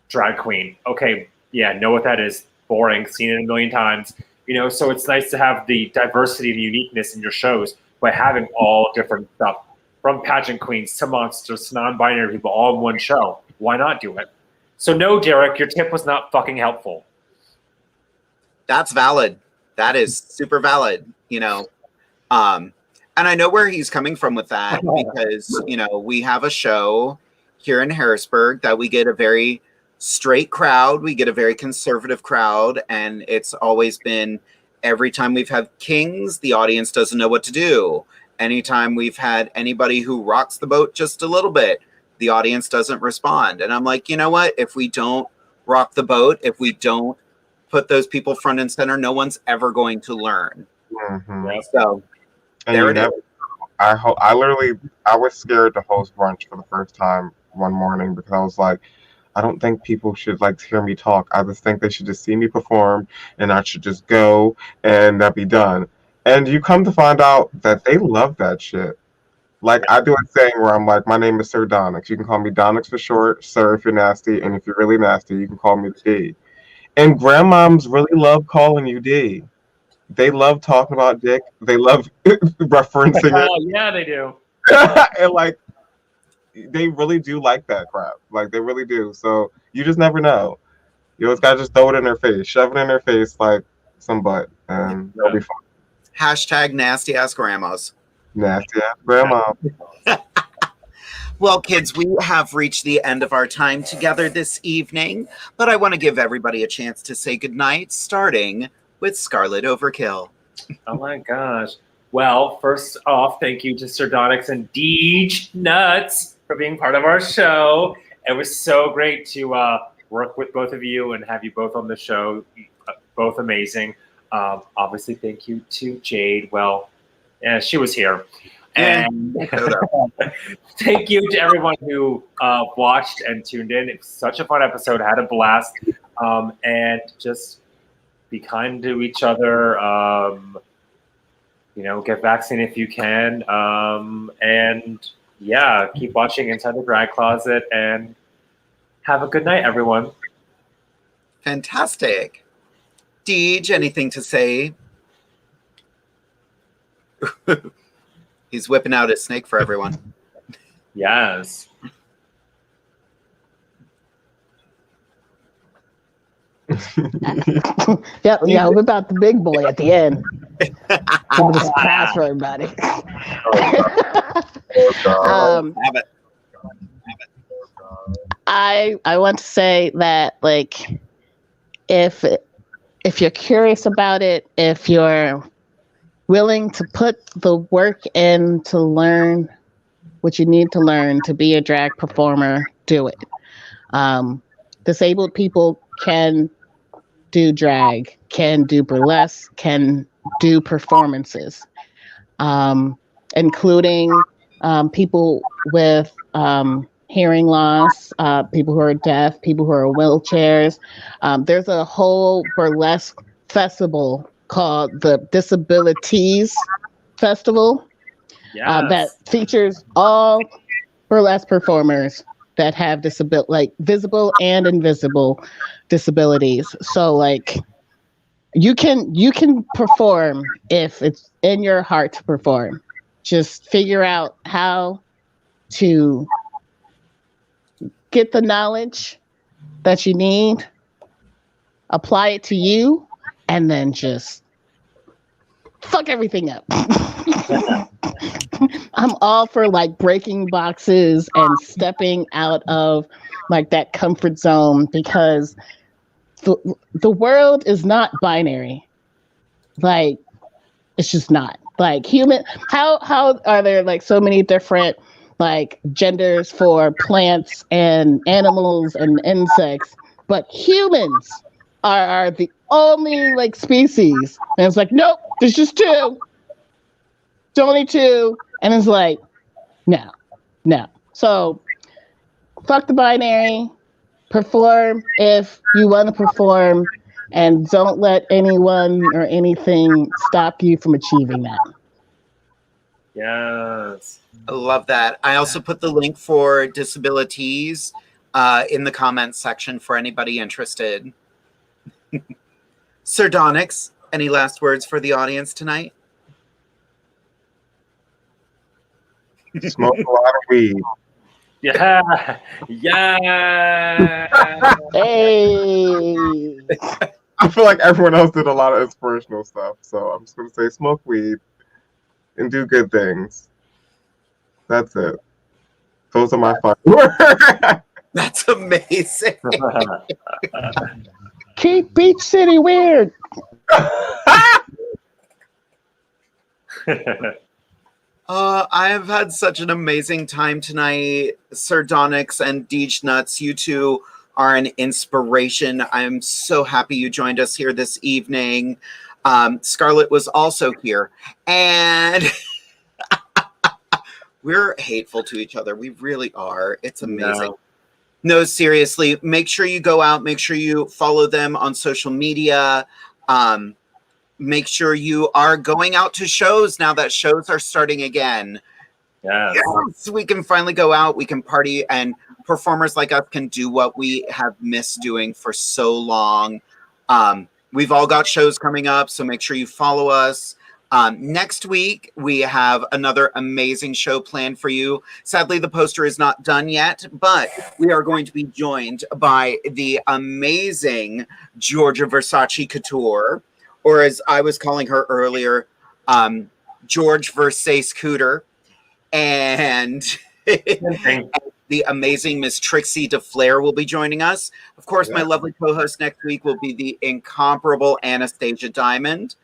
drag queen. Okay, yeah, know what that is. Boring, seen it a million times. You know, so it's nice to have the diversity and uniqueness in your shows by having all different stuff, from pageant queens to monsters to non-binary people, all in one show. Why not do it? So no, Derek, your tip was not fucking helpful. That's valid. That is super valid, you know. And I know where he's coming from with that, because, you know, we have a show here in Harrisburg that we get a very straight crowd. We get a very conservative crowd. And it's always been, every time we've had kings, the audience doesn't know what to do. Anytime we've had anybody who rocks the boat just a little bit, the audience doesn't respond. And I'm like, you know what? If we don't rock the boat, if we don't put those people front and center, no one's ever going to learn. So and there it is. I was scared to host brunch for the first time one morning, because I was like, I don't think people should like hear me talk. I just think they should just see me perform, and I should just go and that be done. And you come to find out that they love that shit. Like, I do a thing where I'm like, my name is Sir Donnyx. You can call me Donnyx for short, Sir if you're nasty, and if you're really nasty, you can call me D. And grandmoms really love calling you D. They love talking about dick. They love referencing it. Oh, yeah, they do. And like, they really do like that crap. Like, they really do. So you just never know. You always gotta just throw it in their face, shove it in their face like some butt, and it'll be fun. Hashtag nasty ass grandmas. Nasty ass grandma. Well, kids, we have reached the end of our time together this evening, but I want to give everybody a chance to say goodnight, starting with Scarlet Overkill. Oh my gosh. Well, first off, thank you to Sir Donnyx and DEEJ Nuts for being part of our show. It was so great to work with both of you and have you both on the show. Both amazing. Obviously, thank you to Jade. Well, she was here. And thank you to everyone who watched and tuned in. It was such a fun episode. I had a blast. And just be kind to each other. Get vaccinated if you can. And yeah, keep watching Inside the Drag Closet and have a good night, everyone. Fantastic. Deej, anything to say? He's whipping out his snake for everyone. Yes. Yeah, whip out the big boy at the end. Give this pass for everybody. I want to say that, like, if you're curious about it, if you're willing to put the work in to learn what you need to learn to be a drag performer, do it. Disabled people can do drag, can do burlesque, can do performances, including people with hearing loss, people who are deaf, people who are in wheelchairs. There's a whole burlesque festival called the Disabilities Festival that features all burlesque performers that have visible and invisible disabilities. So, like, you can perform if it's in your heart to perform. Just figure out how to get the knowledge that you need, apply it to you, and then just fuck everything up. I'm all for, like, breaking boxes and stepping out of, like, that comfort zone, because the world is not binary. Like, it's just not. Like, how are there, like, so many different, like, genders for plants and animals and insects, but humans are the only, like, species? And it's like, nope, there's just two. It's only two. And it's like, no. So fuck the binary. Perform if you want to perform, and don't let anyone or anything stop you from achieving that. Yes. I love that. I also put the link for Disabilities in the comments section for anybody interested. Sir Donnyx, any last words for the audience tonight? Smoke a lot of weed. Yeah. Hey. I feel like everyone else did a lot of inspirational stuff, so I'm just going to say smoke weed and do good things. That's it. Those are my 5 words. That's amazing. Keep Beach City weird. I have had such an amazing time tonight. Sir Donnyx and DEEJ NUTZ, you two are an inspiration. I'm so happy you joined us here this evening. Scarlett was also here. And we're hateful to each other. We really are. It's amazing. No, seriously. Make sure you go out. Make sure you follow them on social media. Make sure you are going out to shows now that shows are starting again. Yes, we can finally go out. We can party, and performers like us can do what we have missed doing for so long. We've all got shows coming up, so make sure you follow us. Next week, we have another amazing show planned for you. Sadly, the poster is not done yet, but we are going to be joined by the amazing Georgia Versace Couture, or as I was calling her earlier, George Versace Cooter, and the amazing Miss Trixie DeFlair will be joining us. Of course, my lovely co-host next week will be the incomparable Anastasia Diamond.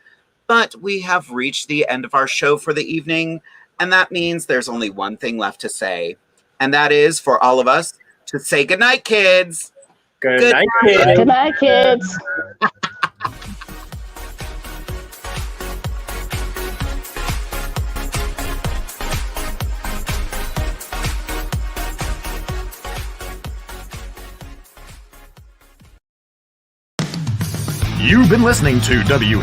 But we have reached the end of our show for the evening, and that means there's only one thing left to say, and that is for all of us to say goodnight, kids. Good night, kids. Good night, kids. You've been listening to WLFE-DB.com,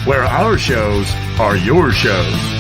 where our shows are your shows.